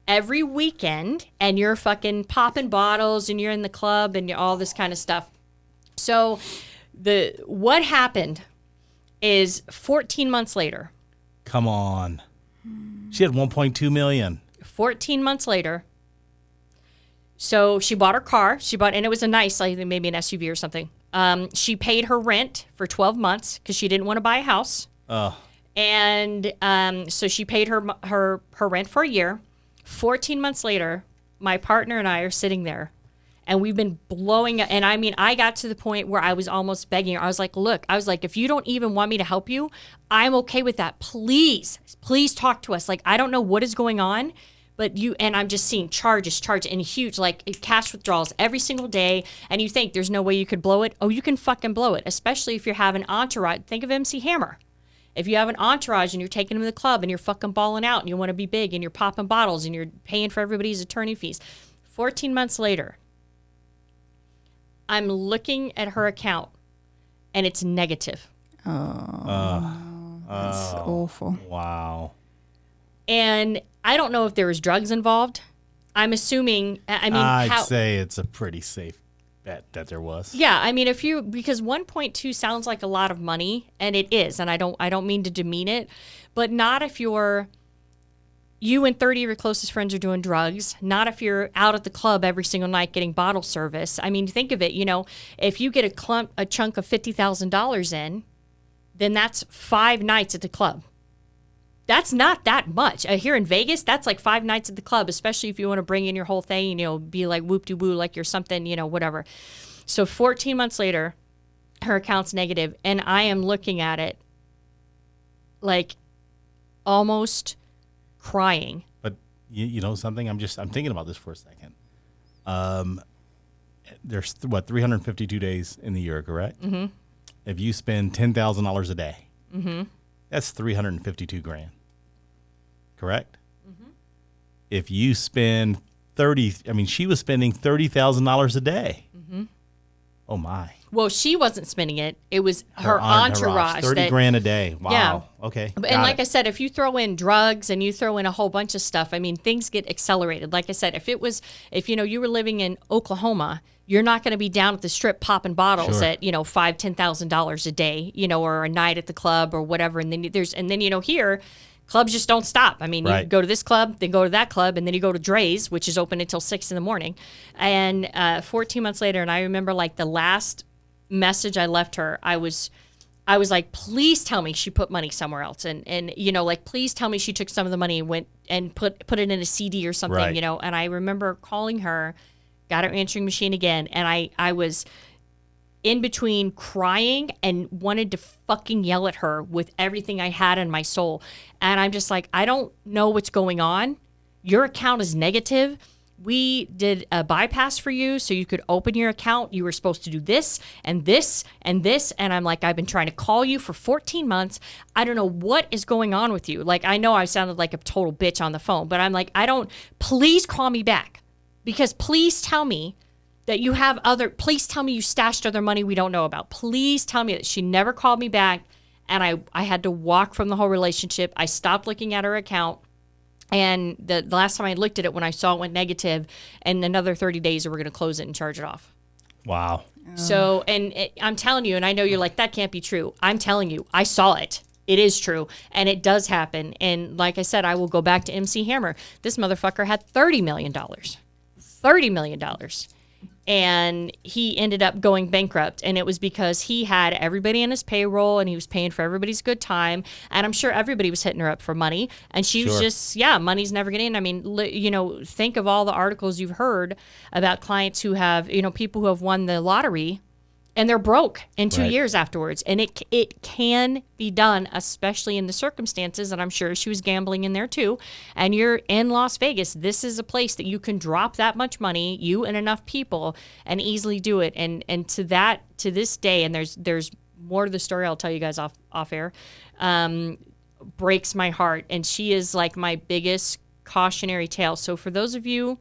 every weekend and you're fucking popping bottles and you're in the club and all this kind of stuff. So what happened is 14 months later. Come on. She had 1.2 million. 14 months later. So she bought her car. And it was a nice, like maybe an SUV or something. She paid her rent for 12 months because she didn't want to buy a house. And so she paid her rent for a year. 14 months later, my partner and I are sitting there. And we've been blowing up. And I mean, I got to the point where I was almost begging her. I was like, look, if you don't even want me to help you, I'm okay with that. Please talk to us. Like, I don't know what is going on, but I'm just seeing charges and huge, like cash withdrawals every single day. And you think there's no way you could blow it. Oh, you can fucking blow it, especially if you have an entourage. Think of MC Hammer. If you have an entourage and you're taking them to the club and you're fucking balling out and you want to be big and you're popping bottles and you're paying for everybody's attorney fees. 14 months later, I'm looking at her account, and it's negative. That's awful. Wow. And I don't know if there was drugs involved. I'm assuming. I'd say it's a pretty safe bet that there was. Yeah, I mean, because 1.2 sounds like a lot of money, and it is, and I don't mean to demean it, but not if you and 30 of your closest friends are doing drugs, not if you're out at the club every single night getting bottle service. I mean, think of it, if you get a chunk of $50,000 in, then that's 5 nights at the club. That's not that much. Here in Vegas, that's like 5 nights at the club, especially if you want to bring in your whole thing, be like whoop-de-woo, like you're something, whatever. So 14 months later, her account's negative, and I am looking at it like almost crying. But you know something? I'm thinking about this for a second. There's 352 days in the year, correct? Mm-hmm. If you spend $10,000 a day, mm-hmm. that's $352,000, correct? Mm-hmm. If you spend she was spending $30,000 a day. Mm-hmm. Oh my. Well, she wasn't spending it. It was her entourage. $30,000 a day. Wow. Yeah. Okay. And like I said, if you throw in drugs and you throw in a whole bunch of stuff, I mean, things get accelerated. Like I said, if you were living in Oklahoma, you're not going to be down at the strip popping bottles at, $5,000-$10,000 a day, or a night at the club or whatever. And then here, clubs just don't stop. I mean, you go to this club, then go to that club, and then you go to Dre's, which is open until 6 in. And 14 months later, and I remember like the last message I left her, I was like, please tell me she put money somewhere else, and like, please tell me she took some of the money and went and put it in a CD or something, And I remember calling her, got her answering machine again, and in between crying and wanted to fucking yell at her with everything I had in my soul. And I'm just like, I don't know what's going on. Your account is negative. We did a bypass for you so you could open your account. You were supposed to do this and this and this. And I'm like, I've been trying to call you for 14 months. I don't know what is going on with you. Like, I know I sounded like a total bitch on the phone, but I'm like, please call me back, because please tell me that you have please tell me you stashed other money we don't know about. Please tell me that. She never called me back. And I had to walk from the whole relationship. I stopped looking at her account. And the last time I looked at it, when I saw it went negative, and another 30 days, we're going to close it and charge it off. Wow. So, I'm telling you, and I know you're like, that can't be true. I'm telling you, I saw it. It is true. And it does happen. And like I said, I will go back to MC Hammer. This motherfucker had $30 million. $30 million. And he ended up going bankrupt. And it was because he had everybody in his payroll and he was paying for everybody's good time. And I'm sure everybody was hitting her up for money. And she was just, money's never getting in. I mean, think of all the articles you've heard about clients who have, people who have won the lottery and they're broke in 2 years afterwards. And it can be done, especially in the circumstances. And I'm sure she was gambling in there too. And you're in Las Vegas. This is a place that you can drop that much money, you and enough people, and easily do it. And to this day, and there's more to the story I'll tell you guys off air, breaks my heart. And she is like my biggest cautionary tale. So for those of you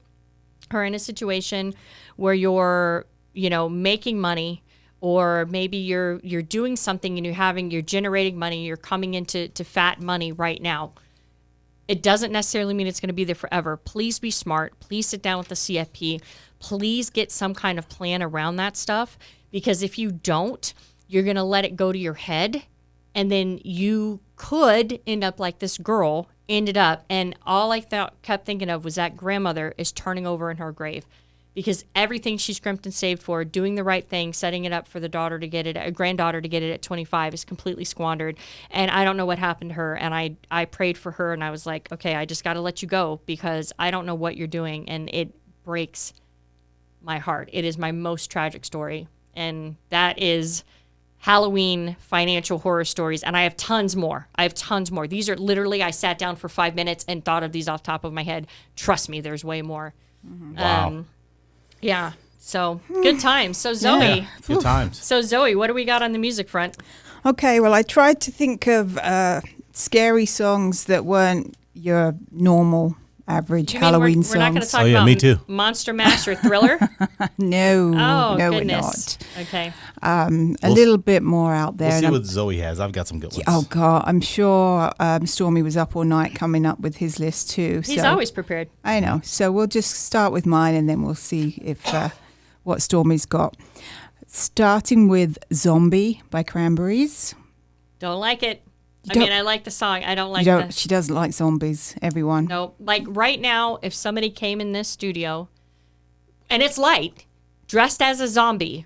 who are in a situation where you're, making money, or maybe you're doing something and you're generating money, you're coming into fat money right now. It doesn't necessarily mean it's going to be there forever. Please be smart. Please sit down with the CFP. Please get some kind of plan around that stuff, because if you don't, you're going to let it go to your head, and then you could end up like this girl ended up. And all I kept thinking of was that grandmother is turning over in her grave. Because everything she scrimped and saved for, doing the right thing, setting it up for the daughter to get it, a granddaughter to get it at 25, is completely squandered. And I don't know what happened to her. And I prayed for her, and I was like, okay, I just got to let you go, because I don't know what you're doing. And it breaks my heart. It is my most tragic story. And that is Halloween financial horror stories. And I have tons more. These are literally, I sat down for 5 minutes and thought of these off the top of my head. Trust me, there's way more. Mm-hmm. Wow. Yeah. So good times. So Zoe. Yeah, good times. So Zoe, what do we got on the music front? Okay, well, I tried to think of scary songs that weren't your normal, average Halloween songs. We're not going to talk Oh, yeah, about me too. Monster Mash or Thriller? No, Oh, no, goodness. we're not. Okay. A little bit more out there. We'll see and what Zoe has. I've got some good ones. Oh, God, I'm sure Stormy was up all night coming up with his list, too. He's so, always prepared. I know. So we'll just start with mine, and then we'll see if what Stormy's got. Starting with Zombie by Cranberries. Don't like it. You I like the song. I don't like She doesn't like zombies, everyone. No. Like right now, if somebody came in this studio, and it's light, dressed as a zombie,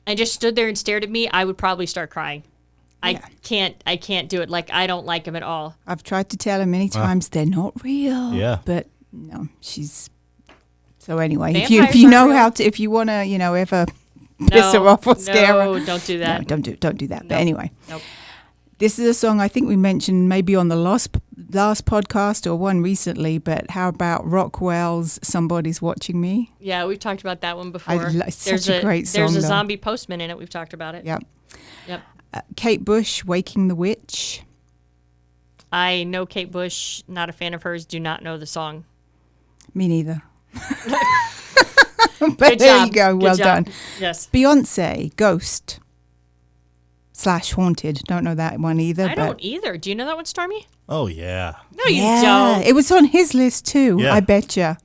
and just stood there and stared at me, I would probably start crying. Yeah. I can't do it. Like, I don't like him at all. I've tried to tell her many times they're not real. Yeah. But no, she's... So anyway, if Vampires you aren't know real. how to, if you want to, ever piss her off or scare her. No, don't do that. No, don't do that. But Nope. anyway. Nope. This is a song I think we mentioned maybe on the last podcast or one recently, but how about Rockwell's Somebody's Watching Me? Yeah, we've talked about that one before. It's such a great song, There's a though. zombie postman in it. We've talked about it. Yep. Yep. Kate Bush, Waking the Witch. I know Kate Bush, not a fan of hers, do not know the song. Me neither. But Good there job. you go. Good Well job. done. Yes. Beyonce, Ghost / Haunted. Don't know that one either. I don't either. Do you know that one, Stormy? Oh, yeah. No, you Yeah, don't. it was on his list too. Yeah. I betcha.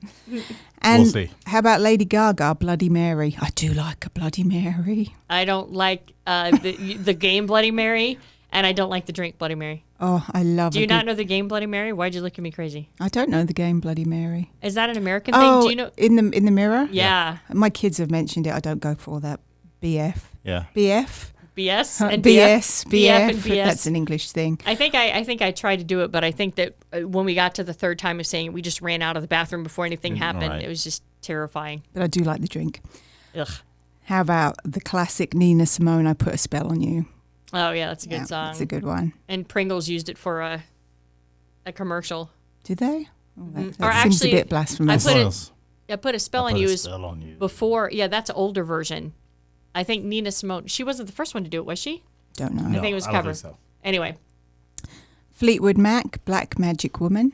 And We'll see. how about Lady Gaga, Bloody Mary? I do like a Bloody Mary. I don't like the game Bloody Mary, and I don't like the drink Bloody Mary. Oh, I love it. Do you not know the game Bloody Mary? Why'd you look at me crazy? I don't know the game Bloody Mary. Is that an American thing? Oh, Do you know? in the mirror? Yeah. My kids have mentioned it. I don't go for all that BF. Yeah. BF? BS and BS. BF and BS. That's an English thing. I think I tried to do it, but I think that when we got to the third time of saying it, we just ran out of the bathroom before anything happened. right. It was just terrifying. But I do like the drink. Ugh. How about the classic Nina Simone, I Put a Spell on You? Oh, yeah, that's a good song. That's a good one. And Pringles used it for a commercial. Did they? Oh, that Or seems actually, a bit blasphemous. I put a spell on you is before. Yeah, that's an older version. I think Nina Simone. She wasn't the first one to do it, was she? Don't know. I think it was cover. So. Anyway, Fleetwood Mac, Black Magic Woman.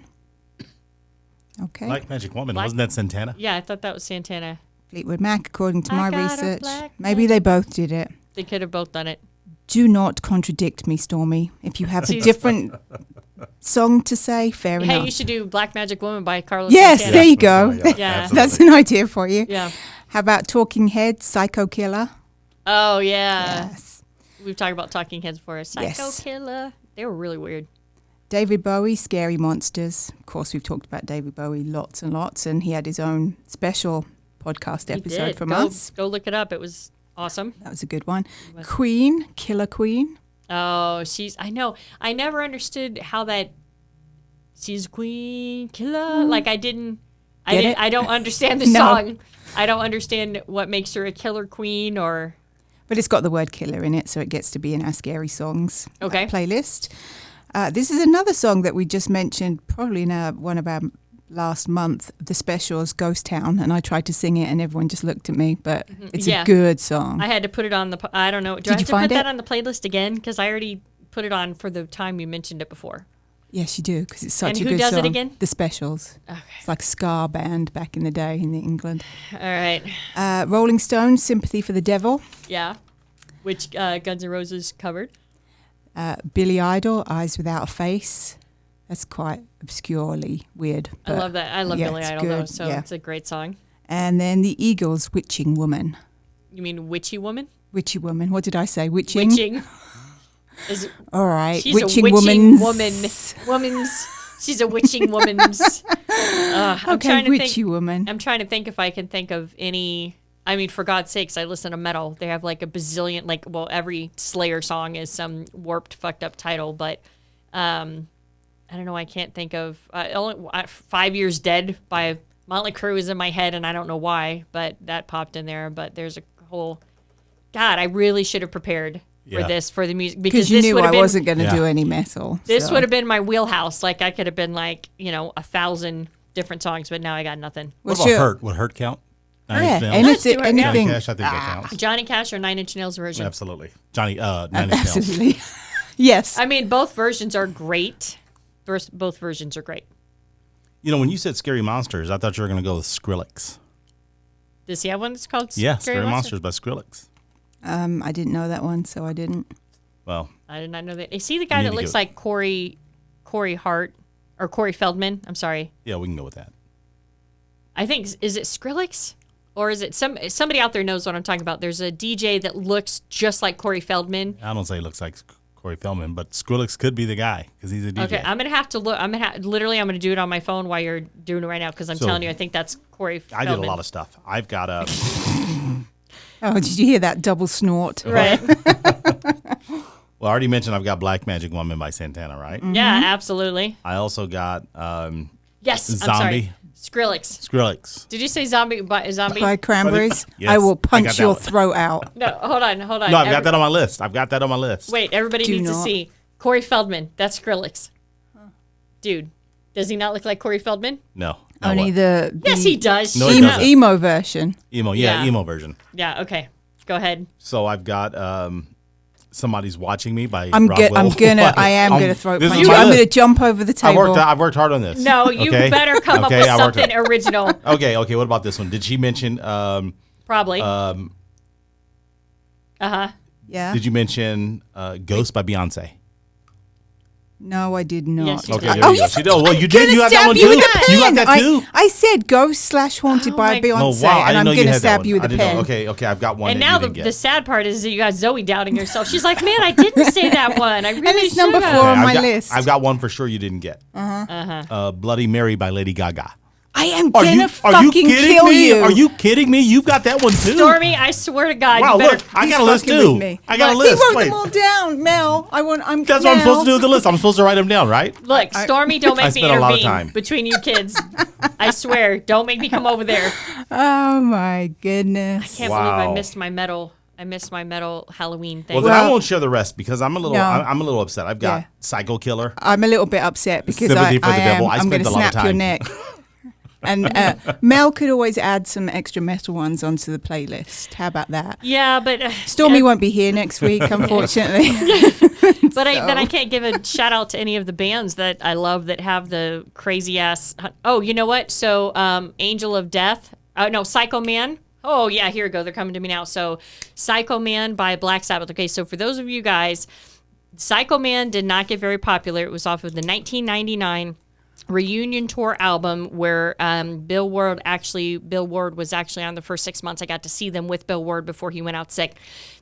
Okay. Black Magic Woman. Wasn't that Santana? yeah, I thought that was Santana. Fleetwood Mac, according to I my got a research. black Maybe they both did it. They could have both done it. Do not contradict me, Stormy. If you have a different song to say, fair Hey, enough. you should do Black Magic Woman by Carlos Yes, Santana. there you go. Yeah. That's an idea for you. Yeah. How about Talking Heads, Psycho Killer? Oh, yeah. Yes. We've talked about Talking Heads for a Psycho Yes. Killer. They were really weird. David Bowie, Scary Monsters. Of course, we've talked about David Bowie lots and lots, and he had his own special podcast He episode did. from us. Go look it up. It was awesome. That was a good one. Queen, Killer Queen. Oh, I know. I never understood how that she's a queen killer. Like I don't understand the No. song. I don't understand what makes her a killer queen or But it's got the word killer in it, so it gets to be in our scary songs Okay. playlist. This is another song that we just mentioned, probably in one of our last month, the specials, Ghost Town, and I tried to sing it and everyone just looked at me, but it's Yeah. a good song. I had to put it on the I don't know. Do Did I have you to find put that it? on the playlist again cuz I already put it on for the time you mentioned it before. Yes, you do, because it's such And a who good does it song. again? The Specials. Okay. It's like a ska band back in the day in England. All right. Rolling Stones, Sympathy for the Devil. Yeah. Which Guns N' Roses covered. Billy Idol, Eyes Without a Face. That's quite obscurely weird. I but love that. I love yeah, Billy it's Idol though, good, so yeah. it's a great song. And then the Eagles, Witching Woman. You mean Witchy Woman? Witchy Woman. What did I say? Witching? Witching. Is All right. she's Witching a witching Woman's. woman's. She's a witching woman's. I'm Okay, trying to Witchy think. Woman. I'm trying to think if I can think of any. I mean, for God's sakes, I listen to metal. They have like a bazillion, every Slayer song is some warped, fucked up title. But I don't know. I can't think of. 5 Years Dead by Motley Crue is in my head, and I don't know why, but that popped in there. But there's a whole. God, I really should have prepared for this for the music Because you this knew would I have been, wasn't going to do any metal. This so. would have been my wheelhouse. Like I could have been 1,000 different songs, but now I got nothing. What Well, about sure. Hurt? Would Hurt count? Nine Yeah, Inch Nails? anything. do it, Johnny anything. Cash, I think that counts. Johnny Cash or Nine Inch Nails version. Absolutely. Johnny, Nine Inch Nails. Absolutely. Yes. I mean, both versions are great. Both versions are great. You know, when you said Scary Monsters, I thought you were going to go with Skrillex. Does he have one that's called Yeah, Scary Scary Monster? Monsters by Skrillex. I didn't know that one, so I didn't. Well, I did not know that. Is he the guy You that need to looks go- like Corey Hart or Corey Feldman? I'm sorry. yeah, we can go with that. I think is it Skrillex or is it somebody out there knows what I'm talking about? There's a DJ that looks just like Corey Feldman. I don't say it looks like Corey Feldman, but Skrillex could be the guy because he's a DJ. Okay, I'm gonna have to look. I'm gonna do it on my phone while you're doing it right now because I'm So, telling you, I think that's Corey I Feldman. did a lot of stuff. I've got a. Oh, did you hear that double snort? Right. Well, I already mentioned I've got Black Magic Woman by Santana, right? Yeah, absolutely. I also got Yes, I'm Zombie. sorry. Skrillex. Skrillex. Did you say zombie? By Cranberries? Yes, I will I got punch that your one. throat out. No, hold on. No, I've got that on my list. Wait, everybody Do needs to not. see Corey Feldman. That's Skrillex. Dude, does he not look like Corey Feldman? No. Only what? the Yes, he does. No, he Shut emo, up. doesn't. emo version. Emo, Yeah. emo version. Yeah. Okay. Go ahead. So I've got Somebody's Watching Me by I'm Rockwell. I am gonna throat This is punch you. my I'm list. gonna jump over the table. I've worked hard on this. No, you Okay? better come Okay, up with I worked something hard. original. Okay. What about this one? Did she mention? Probably. Yeah. Did you mention Ghost by Beyonce? No, I did not. Yes, you Okay, did. there you go. She, well, you did. Gonna You got that stab one you too. with a You got pen. that too. I said Ghost/Haunted Oh by my- Beyonce, Oh wow! I and didn't I'm know you gonna had stab that you one. with I a didn't pen. know. Okay. I've got one. And that now you the didn't get. the sad part is that you got Zoe doubting herself. She's like, man, I didn't say that one. I really And it's number should've." 4 on I've my got, list. I've got one for sure you didn't get. Bloody Mary by Lady Gaga. I am Are gonna you fucking kidding kill me? you. Are you kidding me? You've got that one too. Stormy, I swear to God, Wow, you better. look, I He's got a list fucking too. with me. I got a Look, list. He wrote Wait. them all down, Mel. That's what I'm supposed to do with the list. I'm supposed to write them down, right? Look, Stormy, don't I make me spent a lot of intervene time. between you kids. I swear, don't make me come over there. Oh my goodness. Can't believe I Wow. missed my medal. I missed my medal Halloween thing. Well, then I Well- won't share the rest because I'm a little. No. I'm a little upset. I've got Yeah. Psycho Killer. I'm a little bit upset because Sympathy for the devil. I I'm going spent to a lot of snap your time. neck. And Mel could always add some extra metal ones onto the playlist. How about that? Yeah, but Stormy won't be here next week, unfortunately. But then I can't give a shout out to any of the bands that I love that have the crazy ass. Oh, you know what? So Angel of Death. No, Psycho Man. Oh yeah, here we go. They're coming to me now. So Psycho Man by Black Sabbath. Okay, so for those of you guys, Psycho Man did not get very popular. It was off of the 1999 reunion tour album where Bill Ward was actually on the first 6 months. I got to see them with Bill Ward before he went out sick.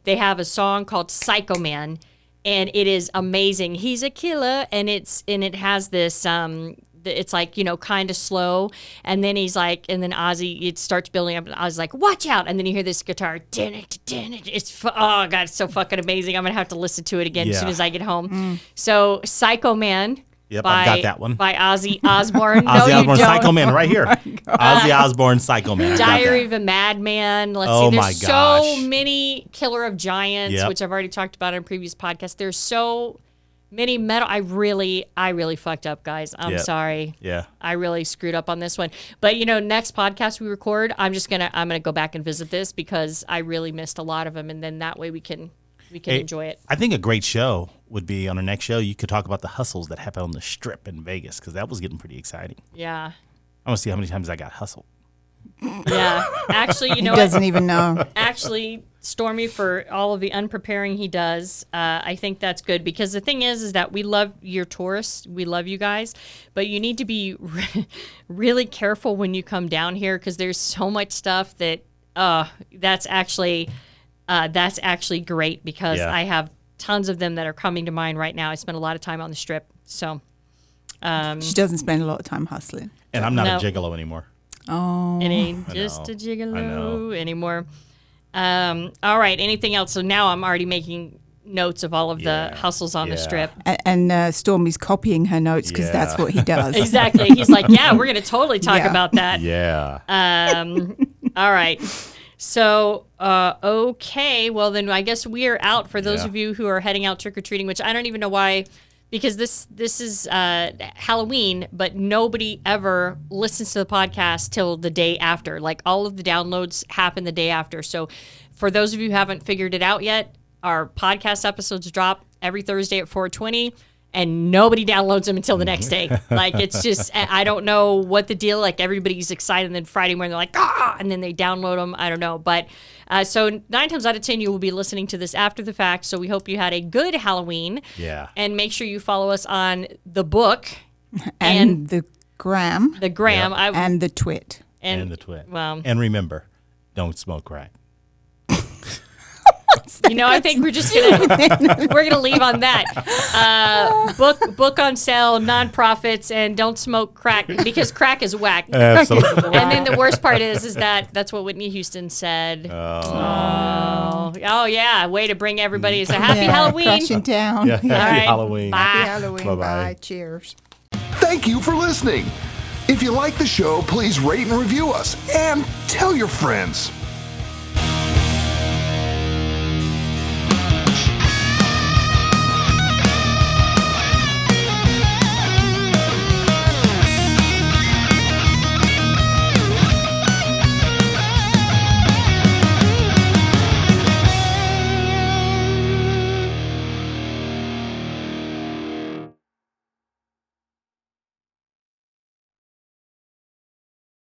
They have a song called Psycho Man, and it is amazing. He's a killer, and it has this it's like, you know, kind of slow, and then he's like, and then Ozzy, it starts building up, and Ozzy's like, watch out, and then you hear this guitar, it's oh god, it's so fucking amazing. I'm gonna have to listen to it again as soon Yeah. as I get home. So Psycho Man. Yep, by, I've got that one. By Ozzy Osbourne. Ozzy no, Osbourne, you don't. Psycho Man, right here. Ozzy Osbourne, Psycho Man. I've got Diary that. of a Madman. Let's Oh see. my There's so gosh. many Killer of Giants, Yep. which I've already talked about in previous podcasts. There's so many metal. I really fucked up, guys. I'm Yep. sorry. Yeah. I really screwed up on this one. But you know, next podcast we record, I'm gonna go back and visit this because I really missed a lot of them, and then that way we can Hey, enjoy it. I think a great show would be on our next show. You could talk about the hustles that happen on the Strip in Vegas because that was getting pretty exciting. Yeah. I want to see how many times I got hustled. Yeah. Actually, you He know what? doesn't even know. Actually, Stormy, for all of the unpreparing he does, I think that's good because the thing is that we love your tourists. We love you guys, but you need to be really careful when you come down here because there's so much stuff that that's actually great because Yeah. I have tons of them that are coming to mind right now. I spend a lot of time on the Strip, so She doesn't spend a lot of time hustling. And I'm not No. a gigolo anymore. it ain't just a I know. gigolo anymore. All right, anything else? So now I'm already making notes of all of the hustles on the Yeah. Strip. And Stormy's copying her notes because that's Yeah. what he does. Exactly. He's like, yeah, we're going to totally talk Yeah. about that. Yeah. All right. So, okay. Well, then I guess we are out for those Yeah. of you who are heading out trick-or-treating, which I don't even know why, because this is Halloween, but nobody ever listens to the podcast till the day after. Like, all of the downloads happen the day after. So for those of you who haven't figured it out yet, our podcast episodes drop every Thursday at 4:20. And nobody downloads them until the next day. Like, it's just, I don't know what the deal, like, everybody's excited, and then Friday morning they're like, and then they download them. I don't know. But so 9 times out of 10, you will be listening to this after the fact. So we hope you had a good Halloween. Yeah. And make sure you follow us on the book And the gram the gram. Yep. and the twit. And the twit. Well, And remember, don't smoke crack. you know, I think we're just gonna leave on that. Book on sale, nonprofits, and don't smoke crack because crack is whack. Absolutely. And then the worst part is that that's what Whitney Houston said. Oh yeah, way to bring everybody. It's a happy Halloween. Crashing down. Yeah. Happy right. Halloween. Bye. Happy Halloween. Bye-bye. Bye. Cheers. Thank you for listening. If you like the show, please rate and review us and tell your friends.